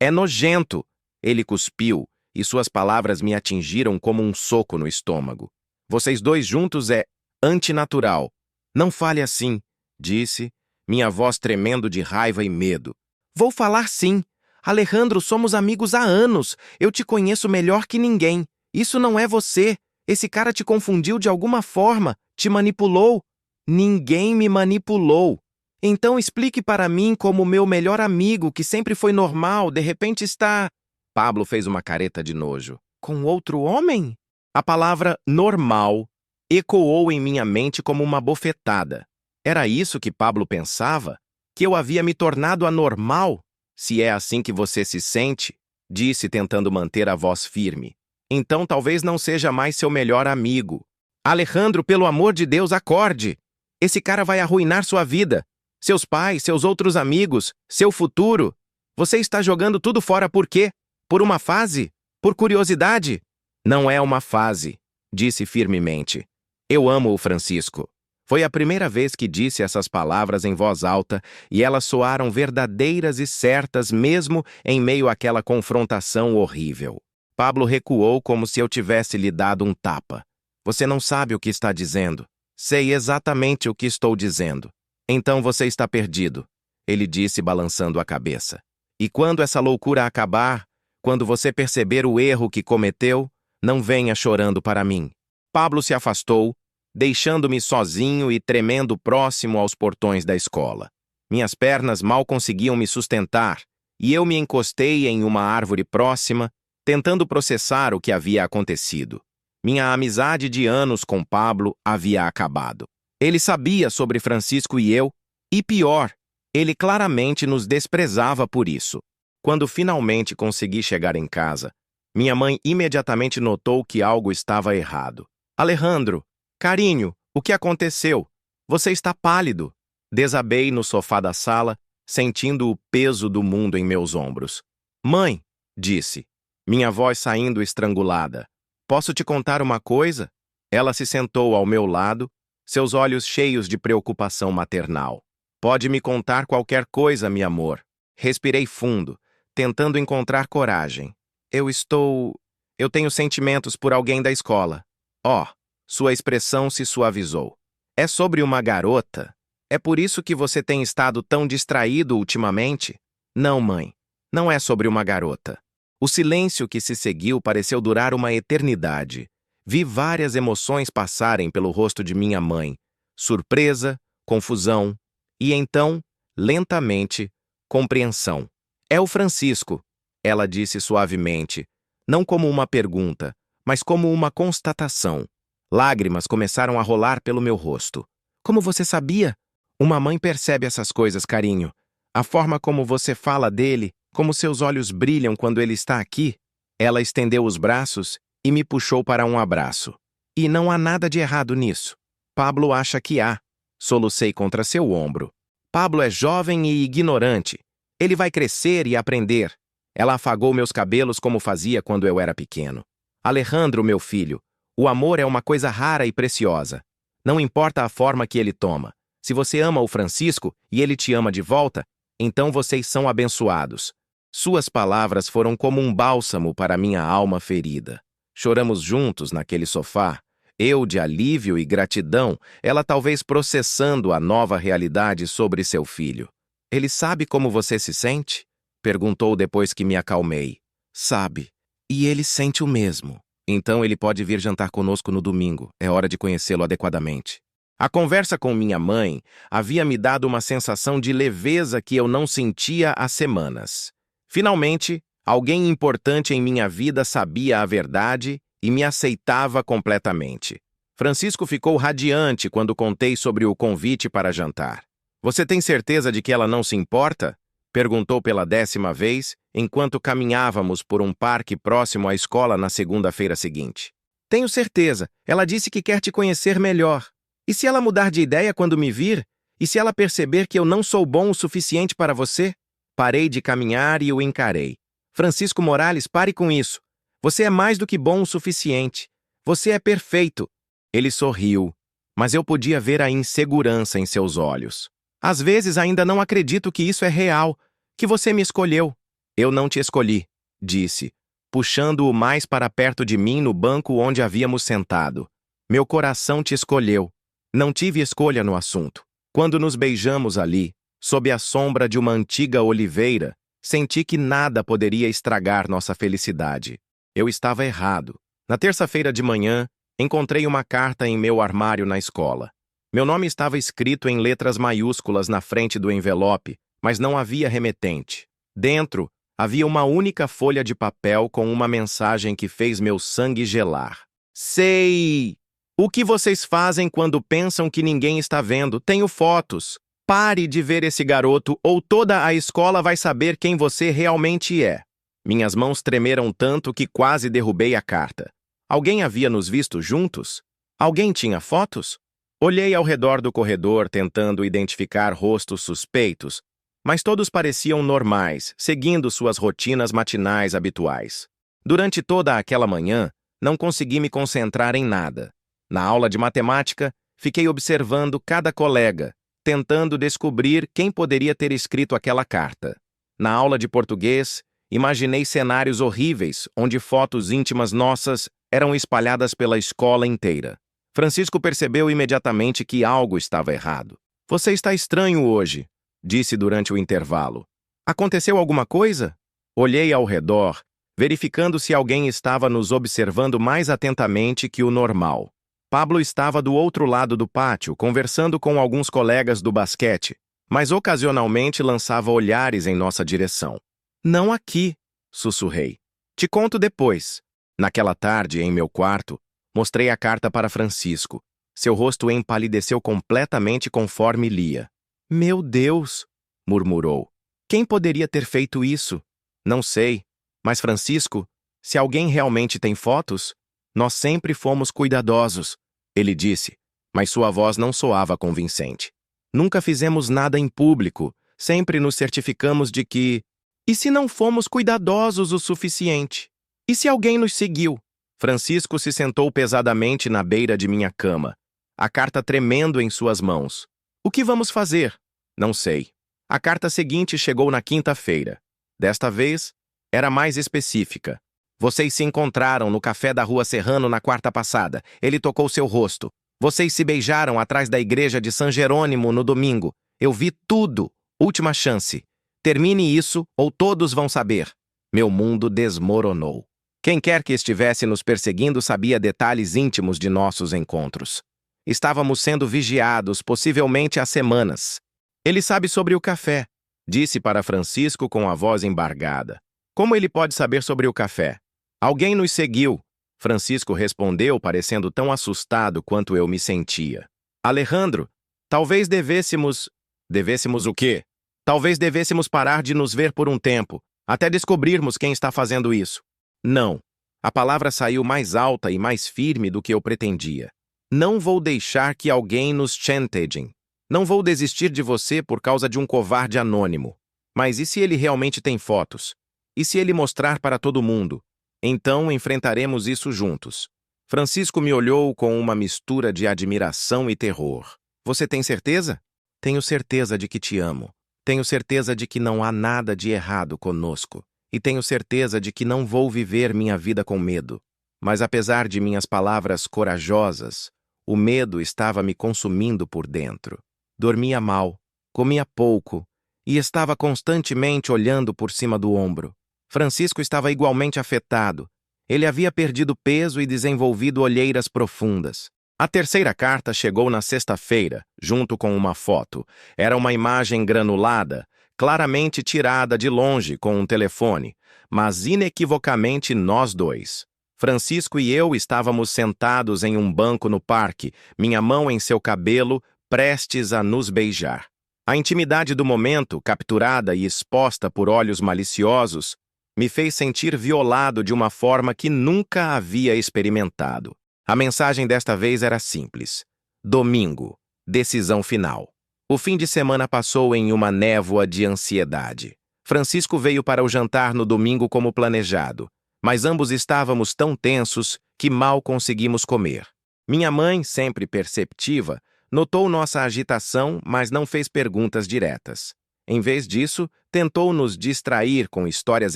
é nojento." Ele cuspiu, e suas palavras me atingiram como um soco no estômago. "Vocês dois juntos é antinatural." "Não fale assim", disse, minha voz tremendo de raiva e medo. "Vou falar sim. Alejandro, somos amigos há anos. Eu te conheço melhor que ninguém. Isso não é você. Esse cara te confundiu de alguma forma, te manipulou." "Ninguém me manipulou. Então explique para mim como meu melhor amigo, que sempre foi normal, de repente está..." Pablo fez uma careta de nojo. "Com outro homem?" A palavra normal ecoou em minha mente como uma bofetada. Era isso que Pablo pensava? Que eu havia me tornado anormal? Se é assim que você se sente, disse tentando manter a voz firme, então talvez não seja mais seu melhor amigo. Alejandro, pelo amor de Deus, acorde! Esse cara vai arruinar sua vida. Seus pais, seus outros amigos, seu futuro. Você está jogando tudo fora por quê? Por uma fase? Por curiosidade? Não é uma fase, disse firmemente. Eu amo o Francisco. Foi a primeira vez que disse essas palavras em voz alta e elas soaram verdadeiras e certas mesmo em meio àquela confrontação horrível. Pablo recuou como se eu tivesse lhe dado um tapa. Você não sabe o que está dizendo. Sei exatamente o que estou dizendo. Então você está perdido, ele disse balançando a cabeça. E quando essa loucura acabar, quando você perceber o erro que cometeu, não venha chorando para mim. Pablo se afastou, deixando-me sozinho e tremendo próximo aos portões da escola. Minhas pernas mal conseguiam me sustentar, e eu me encostei em uma árvore próxima, tentando processar o que havia acontecido. Minha amizade de anos com Pablo havia acabado. Ele sabia sobre Francisco e eu, e pior, ele claramente nos desprezava por isso. Quando finalmente consegui chegar em casa, minha mãe imediatamente notou que algo estava errado. Alejandro, carinho, o que aconteceu? Você está pálido. Desabei no sofá da sala, sentindo o peso do mundo em meus ombros. Mãe, disse, minha voz saindo estrangulada. Posso te contar uma coisa? Ela se sentou ao meu lado, seus olhos cheios de preocupação maternal. Pode me contar qualquer coisa, meu amor. Respirei fundo, tentando encontrar coragem. Eu tenho sentimentos por alguém da escola. Oh, sua expressão se suavizou. É sobre uma garota? É por isso que você tem estado tão distraído ultimamente? Não, mãe. Não é sobre uma garota. O silêncio que se seguiu pareceu durar uma eternidade. Vi várias emoções passarem pelo rosto de minha mãe. Surpresa, confusão e então, lentamente, compreensão. É o Francisco, ela disse suavemente, não como uma pergunta, mas como uma constatação. Lágrimas começaram a rolar pelo meu rosto. Como você sabia? Uma mãe percebe essas coisas, carinho. A forma como você fala dele, como seus olhos brilham quando ele está aqui. Ela estendeu os braços e me puxou para um abraço. E não há nada de errado nisso. Pablo acha que há. Solucei contra seu ombro. Pablo é jovem e ignorante. Ele vai crescer e aprender. Ela afagou meus cabelos como fazia quando eu era pequeno. Alejandro, meu filho, o amor é uma coisa rara e preciosa. Não importa a forma que ele toma. Se você ama o Francisco e ele te ama de volta, então vocês são abençoados. Suas palavras foram como um bálsamo para minha alma ferida. Choramos juntos naquele sofá, eu de alívio e gratidão, ela talvez processando a nova realidade sobre seu filho. Ele sabe como você se sente? Perguntou depois que me acalmei. Sabe. E ele sente o mesmo. Então ele pode vir jantar conosco no domingo. É hora de conhecê-lo adequadamente. A conversa com minha mãe havia me dado uma sensação de leveza que eu não sentia há semanas. Finalmente, alguém importante em minha vida sabia a verdade e me aceitava completamente. Francisco ficou radiante quando contei sobre o convite para jantar. Você tem certeza de que ela não se importa? Perguntou pela 10ª vez, enquanto caminhávamos por um parque próximo à escola na segunda-feira seguinte. Tenho certeza. Ela disse que quer te conhecer melhor. E se ela mudar de ideia quando me vir? E se ela perceber que eu não sou bom o suficiente para você? Parei de caminhar e o encarei. Francisco Morales, pare com isso. Você é mais do que bom o suficiente. Você é perfeito. Ele sorriu, mas eu podia ver a insegurança em seus olhos. Às vezes ainda não acredito que isso é real, que você me escolheu. Eu não te escolhi, disse, puxando-o mais para perto de mim no banco onde havíamos sentado. Meu coração te escolheu. Não tive escolha no assunto. Quando nos beijamos ali, sob a sombra de uma antiga oliveira, senti que nada poderia estragar nossa felicidade. Eu estava errado. Na terça-feira de manhã, encontrei uma carta em meu armário na escola. Meu nome estava escrito em letras maiúsculas na frente do envelope, mas não havia remetente. Dentro, havia uma única folha de papel com uma mensagem que fez meu sangue gelar. Sei! O que vocês fazem quando pensam que ninguém está vendo? Tenho fotos. Pare de ver esse garoto ou toda a escola vai saber quem você realmente é. Minhas mãos tremeram tanto que quase derrubei a carta. Alguém havia nos visto juntos? Alguém tinha fotos? Olhei ao redor do corredor tentando identificar rostos suspeitos, mas todos pareciam normais, seguindo suas rotinas matinais habituais. Durante toda aquela manhã, não consegui me concentrar em nada. Na aula de matemática, fiquei observando cada colega, tentando descobrir quem poderia ter escrito aquela carta. Na aula de português, imaginei cenários horríveis onde fotos íntimas nossas eram espalhadas pela escola inteira. Francisco percebeu imediatamente que algo estava errado. Você está estranho hoje, disse durante o intervalo. Aconteceu alguma coisa? Olhei ao redor, verificando se alguém estava nos observando mais atentamente que o normal. Pablo estava do outro lado do pátio, conversando com alguns colegas do basquete, mas ocasionalmente lançava olhares em nossa direção. Não aqui, sussurrei. Te conto depois. Naquela tarde, em meu quarto, mostrei a carta para Francisco. Seu rosto empalideceu completamente conforme lia. Meu Deus, murmurou. Quem poderia ter feito isso? Não sei, mas Francisco, se alguém realmente tem fotos, nós sempre fomos cuidadosos, ele disse, mas sua voz não soava convincente. Nunca fizemos nada em público, sempre nos certificamos de que... E se não fomos cuidadosos o suficiente? E se alguém nos seguiu? Francisco se sentou pesadamente na beira de minha cama, a carta tremendo em suas mãos. O que vamos fazer? Não sei. A carta seguinte chegou na quinta-feira. Desta vez, era mais específica. Vocês se encontraram no café da Rua Serrano na quarta passada. Ele tocou seu rosto. Vocês se beijaram atrás da igreja de San Jerônimo no domingo. Eu vi tudo. Última chance. Termine isso ou todos vão saber. Meu mundo desmoronou. Quem quer que estivesse nos perseguindo sabia detalhes íntimos de nossos encontros. Estávamos sendo vigiados, possivelmente há semanas. Ele sabe sobre o café, disse para Francisco com a voz embargada. Como ele pode saber sobre o café? Alguém nos seguiu, Francisco respondeu, parecendo tão assustado quanto eu me sentia. Alejandro, talvez devêssemos... Devêssemos o quê? Talvez devêssemos parar de nos ver por um tempo, até descobrirmos quem está fazendo isso. Não. A palavra saiu mais alta e mais firme do que eu pretendia. Não vou deixar que alguém nos chantageie. Não vou desistir de você por causa de um covarde anônimo. Mas e se ele realmente tem fotos? E se ele mostrar para todo mundo? Então enfrentaremos isso juntos. Francisco me olhou com uma mistura de admiração e terror. Você tem certeza? Tenho certeza de que te amo. Tenho certeza de que não há nada de errado conosco. E tenho certeza de que não vou viver minha vida com medo. Mas apesar de minhas palavras corajosas, o medo estava me consumindo por dentro. Dormia mal, comia pouco e estava constantemente olhando por cima do ombro. Francisco estava igualmente afetado. Ele havia perdido peso e desenvolvido olheiras profundas. A terceira carta chegou na sexta-feira, junto com uma foto. Era uma imagem granulada, claramente tirada de longe com um telefone, mas inequivocamente nós dois. Francisco e eu estávamos sentados em um banco no parque, minha mão em seu cabelo, prestes a nos beijar. A intimidade do momento, capturada e exposta por olhos maliciosos, me fez sentir violado de uma forma que nunca havia experimentado. A mensagem desta vez era simples. Domingo, decisão final. O fim de semana passou em uma névoa de ansiedade. Francisco veio para o jantar no domingo como planejado, mas ambos estávamos tão tensos que mal conseguimos comer. Minha mãe, sempre perceptiva, notou nossa agitação, mas não fez perguntas diretas. Em vez disso, tentou nos distrair com histórias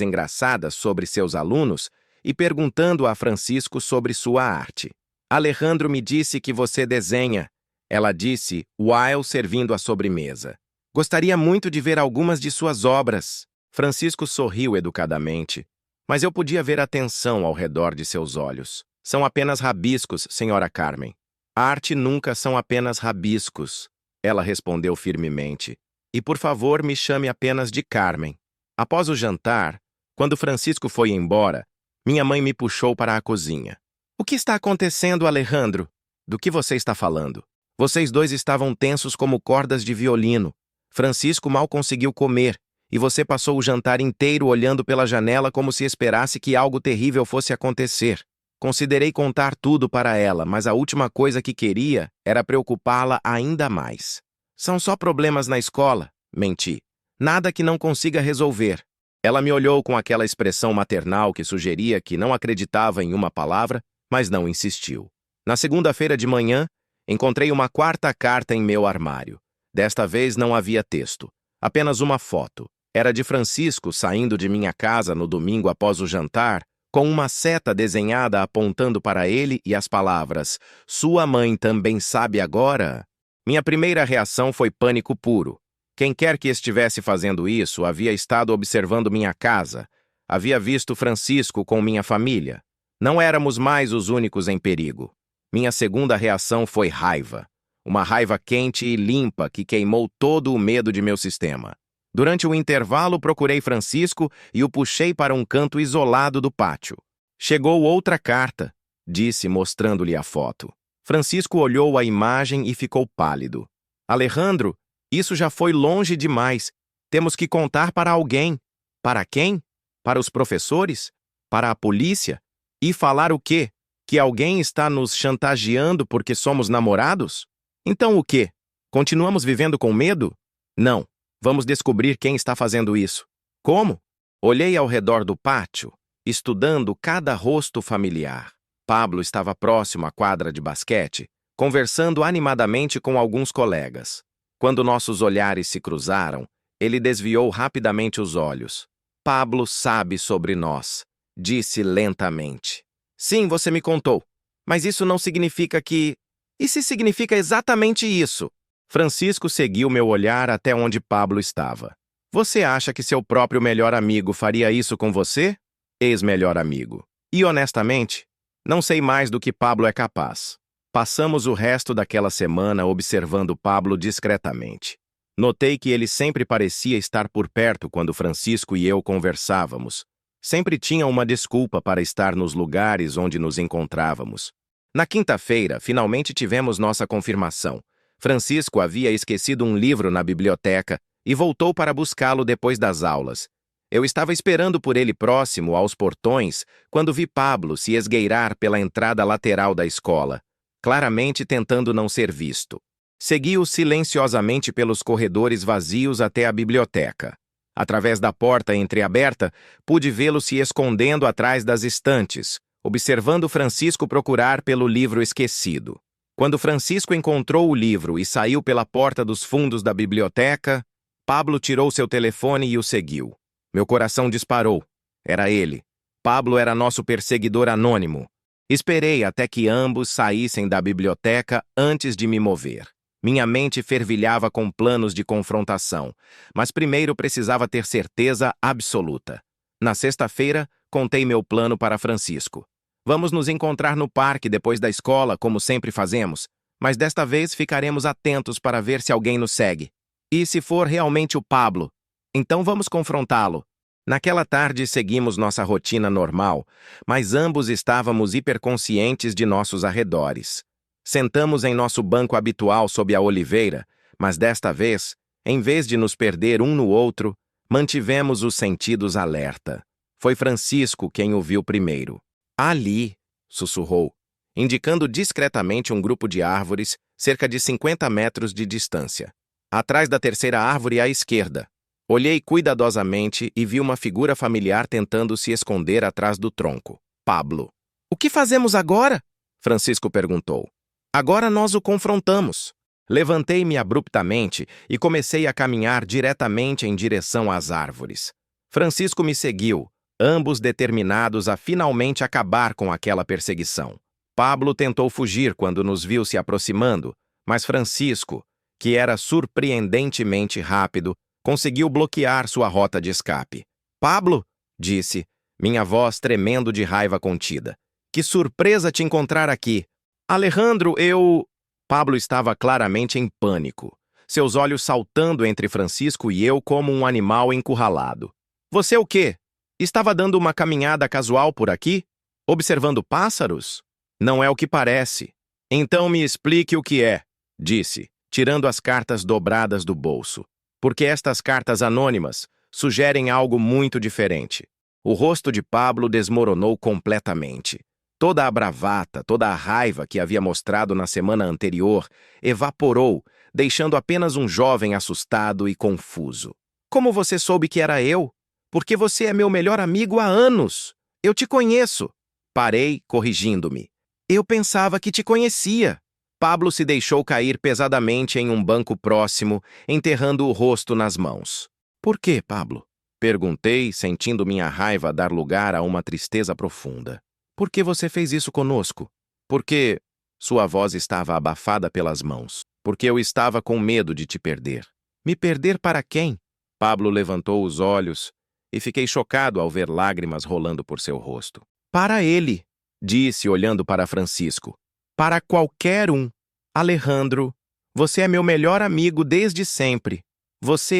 engraçadas sobre seus alunos e perguntando a Francisco sobre sua arte. Alejandro me disse que você desenha. Ela disse, while servindo a sobremesa. Gostaria muito de ver algumas de suas obras. Francisco sorriu educadamente, mas eu podia ver a tensão ao redor de seus olhos. São apenas rabiscos, senhora Carmen. A arte nunca são apenas rabiscos, ela respondeu firmemente. E por favor, me chame apenas de Carmen. Após o jantar, quando Francisco foi embora, minha mãe me puxou para a cozinha. O que está acontecendo, Alejandro? Do que você está falando? Vocês dois estavam tensos como cordas de violino. Francisco mal conseguiu comer, e você passou o jantar inteiro olhando pela janela como se esperasse que algo terrível fosse acontecer. Considerei contar tudo para ela, mas a última coisa que queria era preocupá-la ainda mais. São só problemas na escola, menti. Nada que não consiga resolver. Ela me olhou com aquela expressão maternal que sugeria que não acreditava em uma palavra, mas não insistiu. Na segunda-feira de manhã, encontrei uma quarta carta em meu armário. Desta vez não havia texto, apenas uma foto. Era de Francisco saindo de minha casa no domingo após o jantar, com uma seta desenhada apontando para ele e as palavras: "Sua mãe também sabe agora?" Minha primeira reação foi pânico puro. Quem quer que estivesse fazendo isso havia estado observando minha casa, havia visto Francisco com minha família. Não éramos mais os únicos em perigo. Minha segunda reação foi raiva. Uma raiva quente e limpa que queimou todo o medo de meu sistema. Durante o intervalo, procurei Francisco e o puxei para um canto isolado do pátio. "Chegou outra carta", disse, mostrando-lhe a foto. Francisco olhou a imagem e ficou pálido. "Alejandro, isso já foi longe demais. Temos que contar para alguém." "Para quem? Para os professores? Para a polícia? E falar o quê? Que alguém está nos chantageando porque somos namorados? Então o quê? Continuamos vivendo com medo? Não. Vamos descobrir quem está fazendo isso." "Como?" Olhei ao redor do pátio, estudando cada rosto familiar. Pablo estava próximo à quadra de basquete, conversando animadamente com alguns colegas. Quando nossos olhares se cruzaram, ele desviou rapidamente os olhos. "Pablo sabe sobre nós", disse lentamente. "Sim, você me contou. Mas isso não significa que... E se significa exatamente isso?" Francisco seguiu meu olhar até onde Pablo estava. "Você acha que seu próprio melhor amigo faria isso com você? Ex-melhor amigo. E honestamente, não sei mais do que Pablo é capaz." Passamos o resto daquela semana observando Pablo discretamente. Notei que ele sempre parecia estar por perto quando Francisco e eu conversávamos. Sempre tinha uma desculpa para estar nos lugares onde nos encontrávamos. Na quinta-feira, finalmente tivemos nossa confirmação. Francisco havia esquecido um livro na biblioteca e voltou para buscá-lo depois das aulas. Eu estava esperando por ele próximo aos portões quando vi Pablo se esgueirar pela entrada lateral da escola, claramente tentando não ser visto. Segui-o silenciosamente pelos corredores vazios até a biblioteca. Através da porta entreaberta, pude vê-lo se escondendo atrás das estantes, observando Francisco procurar pelo livro esquecido. Quando Francisco encontrou o livro e saiu pela porta dos fundos da biblioteca, Pablo tirou seu telefone e o seguiu. Meu coração disparou. Era ele. Pablo era nosso perseguidor anônimo. Esperei até que ambos saíssem da biblioteca antes de me mover. Minha mente fervilhava com planos de confrontação, mas primeiro precisava ter certeza absoluta. Na sexta-feira, contei meu plano para Francisco. "Vamos nos encontrar no parque depois da escola, como sempre fazemos, mas desta vez ficaremos atentos para ver se alguém nos segue. E se for realmente o Pablo, então vamos confrontá-lo." Naquela tarde seguimos nossa rotina normal, mas ambos estávamos hiperconscientes de nossos arredores. Sentamos em nosso banco habitual sob a oliveira, mas desta vez, em vez de nos perder um no outro, mantivemos os sentidos alerta. Foi Francisco quem o viu primeiro. "Ali", sussurrou, indicando discretamente um grupo de árvores, cerca de 50 metros de distância. Atrás da terceira árvore à esquerda. Olhei cuidadosamente e vi uma figura familiar tentando se esconder atrás do tronco. Pablo. "O que fazemos agora?" Francisco perguntou. "Agora nós o confrontamos." Levantei-me abruptamente e comecei a caminhar diretamente em direção às árvores. Francisco me seguiu, ambos determinados a finalmente acabar com aquela perseguição. Pablo tentou fugir quando nos viu se aproximando, mas Francisco, que era surpreendentemente rápido, conseguiu bloquear sua rota de escape. "Pablo", disse, minha voz tremendo de raiva contida. "Que surpresa te encontrar aqui." "Alejandro, eu..." Pablo estava claramente em pânico, seus olhos saltando entre Francisco e eu como um animal encurralado. "Você o quê? Estava dando uma caminhada casual por aqui? Observando pássaros?" "Não é o que parece." "Então me explique o que é", disse, tirando as cartas dobradas do bolso. Porque estas cartas anônimas sugerem algo muito diferente. O rosto de Pablo desmoronou completamente. Toda a bravata, toda a raiva que havia mostrado na semana anterior evaporou, deixando apenas um jovem assustado e confuso. Como você soube que era eu? Porque você é meu melhor amigo há anos. Eu te conheço. Parei, corrigindo-me. Eu pensava que te conhecia. Pablo se deixou cair pesadamente em um banco próximo, enterrando o rosto nas mãos. Por quê, Pablo? Perguntei, sentindo minha raiva dar lugar a uma tristeza profunda. Por que você fez isso conosco? Porque sua voz estava abafada pelas mãos. Porque eu estava com medo de te perder. Me perder para quem? Pablo levantou os olhos e fiquei chocado ao ver lágrimas rolando por seu rosto. Para ele, disse olhando para Francisco. Para qualquer um. Alejandro, você é meu melhor amigo desde sempre. Você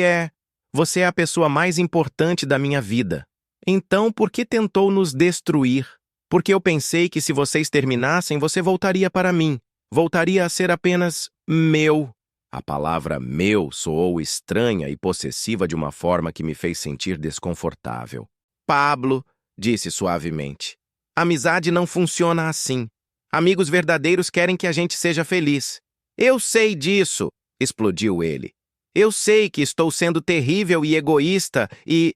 é a pessoa mais importante da minha vida. Então, por que tentou nos destruir? Porque eu pensei que se vocês terminassem, você voltaria para mim. Voltaria a ser apenas meu. A palavra meu soou estranha e possessiva de uma forma que me fez sentir desconfortável. Pablo, disse suavemente, amizade não funciona assim. Amigos verdadeiros querem que a gente seja feliz. Eu sei disso, explodiu ele. Eu sei que estou sendo terrível e egoísta e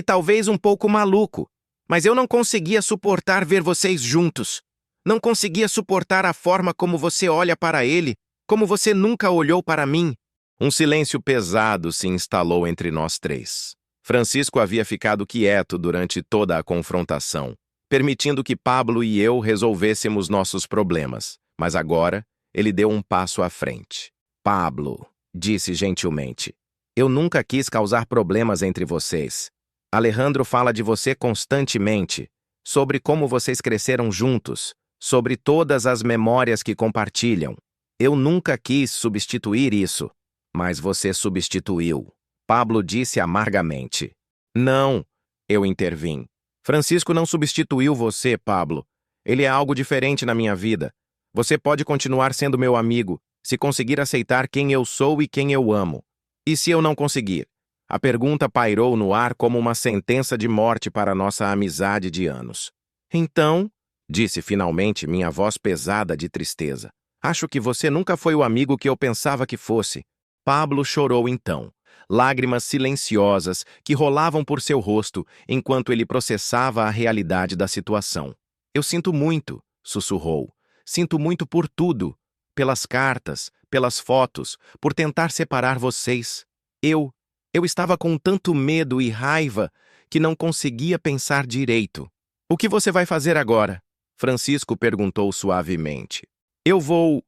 talvez um pouco maluco, mas eu não conseguia suportar ver vocês juntos. Não conseguia suportar a forma como você olha para ele, como você nunca olhou para mim. Um silêncio pesado se instalou entre nós três. Francisco havia ficado quieto durante toda a confrontação, permitindo que Pablo e eu resolvêssemos nossos problemas. Mas agora, ele deu um passo à frente. Pablo, disse gentilmente, eu nunca quis causar problemas entre vocês. Alejandro fala de você constantemente, sobre como vocês cresceram juntos, sobre todas as memórias que compartilham. Eu nunca quis substituir isso, mas você substituiu. Pablo disse amargamente. Não, eu intervim. Francisco não substituiu você, Pablo. Ele é algo diferente na minha vida. Você pode continuar sendo meu amigo, se conseguir aceitar quem eu sou e quem eu amo. E se eu não conseguir? A pergunta pairou no ar como uma sentença de morte para nossa amizade de anos. Então, disse finalmente minha voz pesada de tristeza, acho que você nunca foi o amigo que eu pensava que fosse. Pablo chorou então, lágrimas silenciosas que rolavam por seu rosto enquanto ele processava a realidade da situação. Eu sinto muito, sussurrou. Sinto muito por tudo. Pelas cartas, pelas fotos, por tentar separar vocês. Eu estava com tanto medo e raiva que não conseguia pensar direito. O que você vai fazer agora? Francisco perguntou suavemente. Eu vou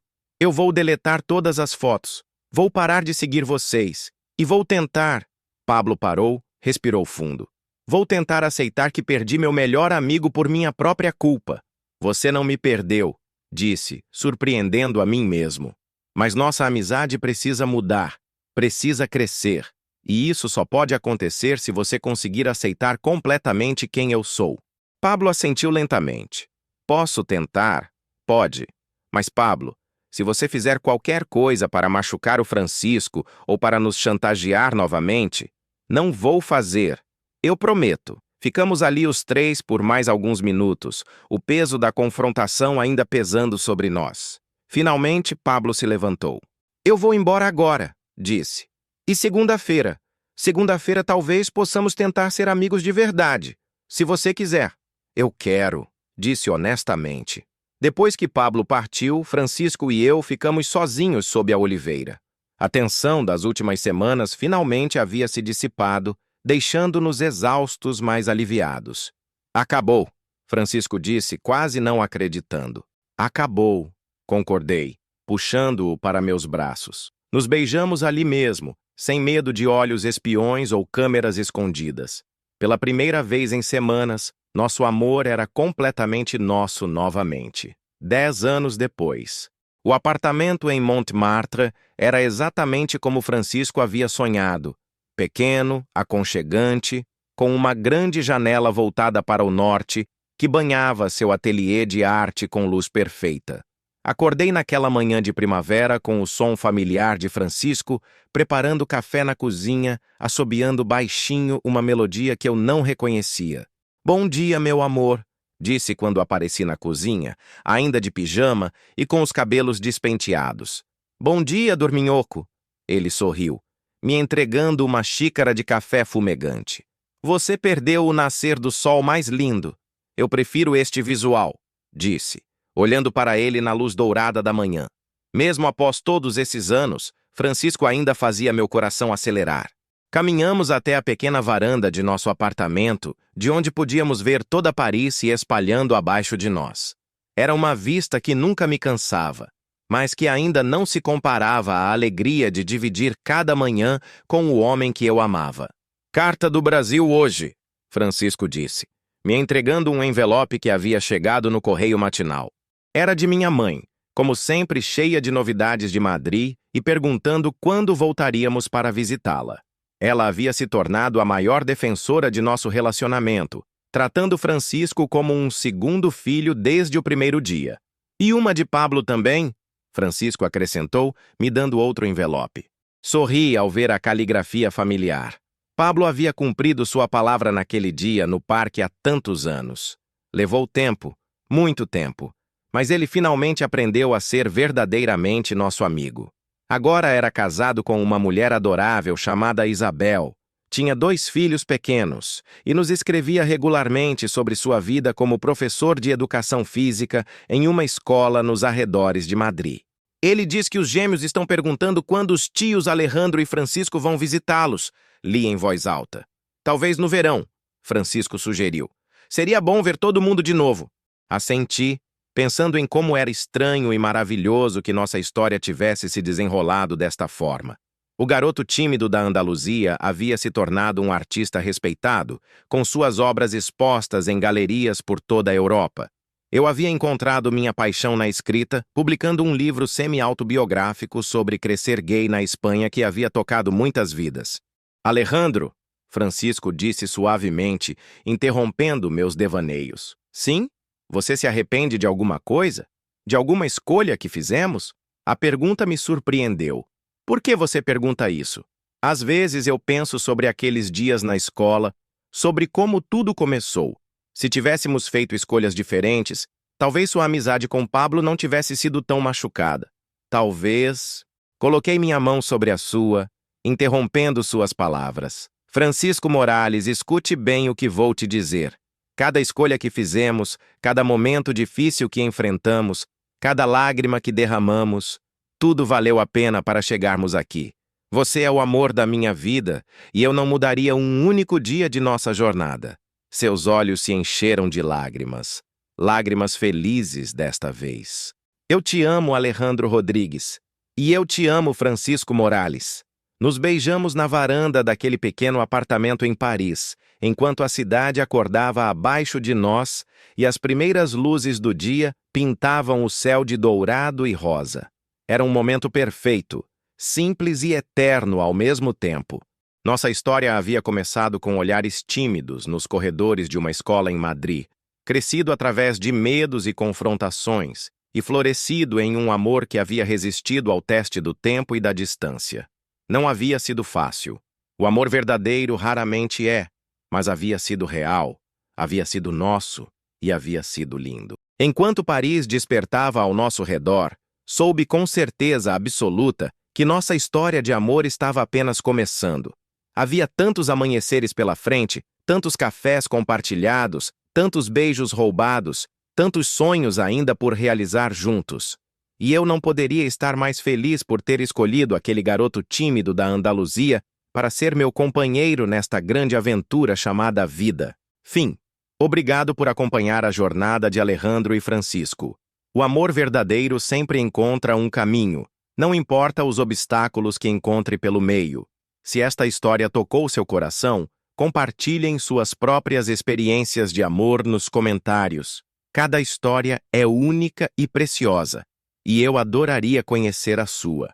deletar todas as fotos. Vou parar de seguir vocês. E vou tentar. Pablo parou, respirou fundo. Vou tentar aceitar que perdi meu melhor amigo por minha própria culpa. Você não me perdeu, disse, surpreendendo a mim mesmo. Mas nossa amizade precisa mudar, precisa crescer. E isso só pode acontecer se você conseguir aceitar completamente quem eu sou. Pablo assentiu lentamente. Posso tentar? Pode. Mas, Pablo, se você fizer qualquer coisa para machucar o Francisco ou para nos chantagear novamente, não vou fazer. Eu prometo. Ficamos ali os três por mais alguns minutos, o peso da confrontação ainda pesando sobre nós. Finalmente, Pablo se levantou. Eu vou embora agora, disse. E segunda-feira? Segunda-feira talvez possamos tentar ser amigos de verdade, se você quiser. Eu quero, disse honestamente. Depois que Pablo partiu, Francisco e eu ficamos sozinhos sob a oliveira. A tensão das últimas semanas finalmente havia se dissipado, deixando-nos exaustos, mas aliviados. Acabou, Francisco disse, quase não acreditando. Acabou, concordei, puxando-o para meus braços. Nos beijamos ali mesmo, sem medo de olhos espiões ou câmeras escondidas. Pela primeira vez em semanas, nosso amor era completamente nosso novamente. 10 anos depois. O apartamento em Montmartre era exatamente como Francisco havia sonhado. Pequeno, aconchegante, com uma grande janela voltada para o norte que banhava seu ateliê de arte com luz perfeita. Acordei naquela manhã de primavera com o som familiar de Francisco, preparando café na cozinha, assobiando baixinho uma melodia que eu não reconhecia. "Bom dia, meu amor", disse quando apareci na cozinha, ainda de pijama e com os cabelos despenteados. "Bom dia, dorminhoco." Ele sorriu, me entregando uma xícara de café fumegante. "Você perdeu o nascer do sol mais lindo. Eu prefiro este visual", disse, olhando para ele na luz dourada da manhã. Mesmo após todos esses anos, Francisco ainda fazia meu coração acelerar. Caminhamos até a pequena varanda de nosso apartamento, de onde podíamos ver toda Paris se espalhando abaixo de nós. Era uma vista que nunca me cansava, mas que ainda não se comparava à alegria de dividir cada manhã com o homem que eu amava. "Carta do Brasil hoje", Francisco disse, me entregando um envelope que havia chegado no correio matinal. Era de minha mãe, como sempre cheia de novidades de Madrid e perguntando quando voltaríamos para visitá-la. Ela havia se tornado a maior defensora de nosso relacionamento, tratando Francisco como um segundo filho desde o primeiro dia. "E uma de Pablo também?", Francisco acrescentou, me dando outro envelope. Sorri ao ver a caligrafia familiar. Pablo havia cumprido sua palavra naquele dia no parque há tantos anos. Levou tempo, muito tempo, mas ele finalmente aprendeu a ser verdadeiramente nosso amigo. Agora era casado com uma mulher adorável chamada Isabel. Tinha 2 filhos pequenos e nos escrevia regularmente sobre sua vida como professor de educação física em uma escola nos arredores de Madrid. "Ele diz que os gêmeos estão perguntando quando os tios Alejandro e Francisco vão visitá-los", li em voz alta. "Talvez no verão", Francisco sugeriu. "Seria bom ver todo mundo de novo." Assenti, pensando em como era estranho e maravilhoso que nossa história tivesse se desenrolado desta forma. O garoto tímido da Andaluzia havia se tornado um artista respeitado, com suas obras expostas em galerias por toda a Europa. Eu havia encontrado minha paixão na escrita, publicando um livro semi-autobiográfico sobre crescer gay na Espanha que havia tocado muitas vidas. "Alejandro", Francisco disse suavemente, interrompendo meus devaneios. "Sim? Você se arrepende de alguma coisa? De alguma escolha que fizemos?" A pergunta me surpreendeu. "Por que você pergunta isso?" "Às vezes eu penso sobre aqueles dias na escola, sobre como tudo começou. Se tivéssemos feito escolhas diferentes, talvez sua amizade com Pablo não tivesse sido tão machucada. Talvez..." Coloquei minha mão sobre a sua, interrompendo suas palavras. "Francisco Morales, escute bem o que vou te dizer. Cada escolha que fizemos, cada momento difícil que enfrentamos, cada lágrima que derramamos, tudo valeu a pena para chegarmos aqui. Você é o amor da minha vida e eu não mudaria um único dia de nossa jornada." Seus olhos se encheram de lágrimas. Lágrimas felizes desta vez. "Eu te amo, Alejandro Rodrigues. E eu te amo, Francisco Morales." Nos beijamos na varanda daquele pequeno apartamento em Paris, enquanto a cidade acordava abaixo de nós e as primeiras luzes do dia pintavam o céu de dourado e rosa. Era um momento perfeito, simples e eterno ao mesmo tempo. Nossa história havia começado com olhares tímidos nos corredores de uma escola em Madrid, crescido através de medos e confrontações, e florescido em um amor que havia resistido ao teste do tempo e da distância. Não havia sido fácil. O amor verdadeiro raramente é, mas havia sido real, havia sido nosso e havia sido lindo. Enquanto Paris despertava ao nosso redor, soube com certeza absoluta que nossa história de amor estava apenas começando. Havia tantos amanheceres pela frente, tantos cafés compartilhados, tantos beijos roubados, tantos sonhos ainda por realizar juntos. E eu não poderia estar mais feliz por ter escolhido aquele garoto tímido da Andaluzia para ser meu companheiro nesta grande aventura chamada vida. Fim. Obrigado por acompanhar a jornada de Alejandro e Francisco. O amor verdadeiro sempre encontra um caminho, não importa os obstáculos que encontre pelo meio. Se esta história tocou seu coração, compartilhem suas próprias experiências de amor nos comentários. Cada história é única e preciosa, e eu adoraria conhecer a sua.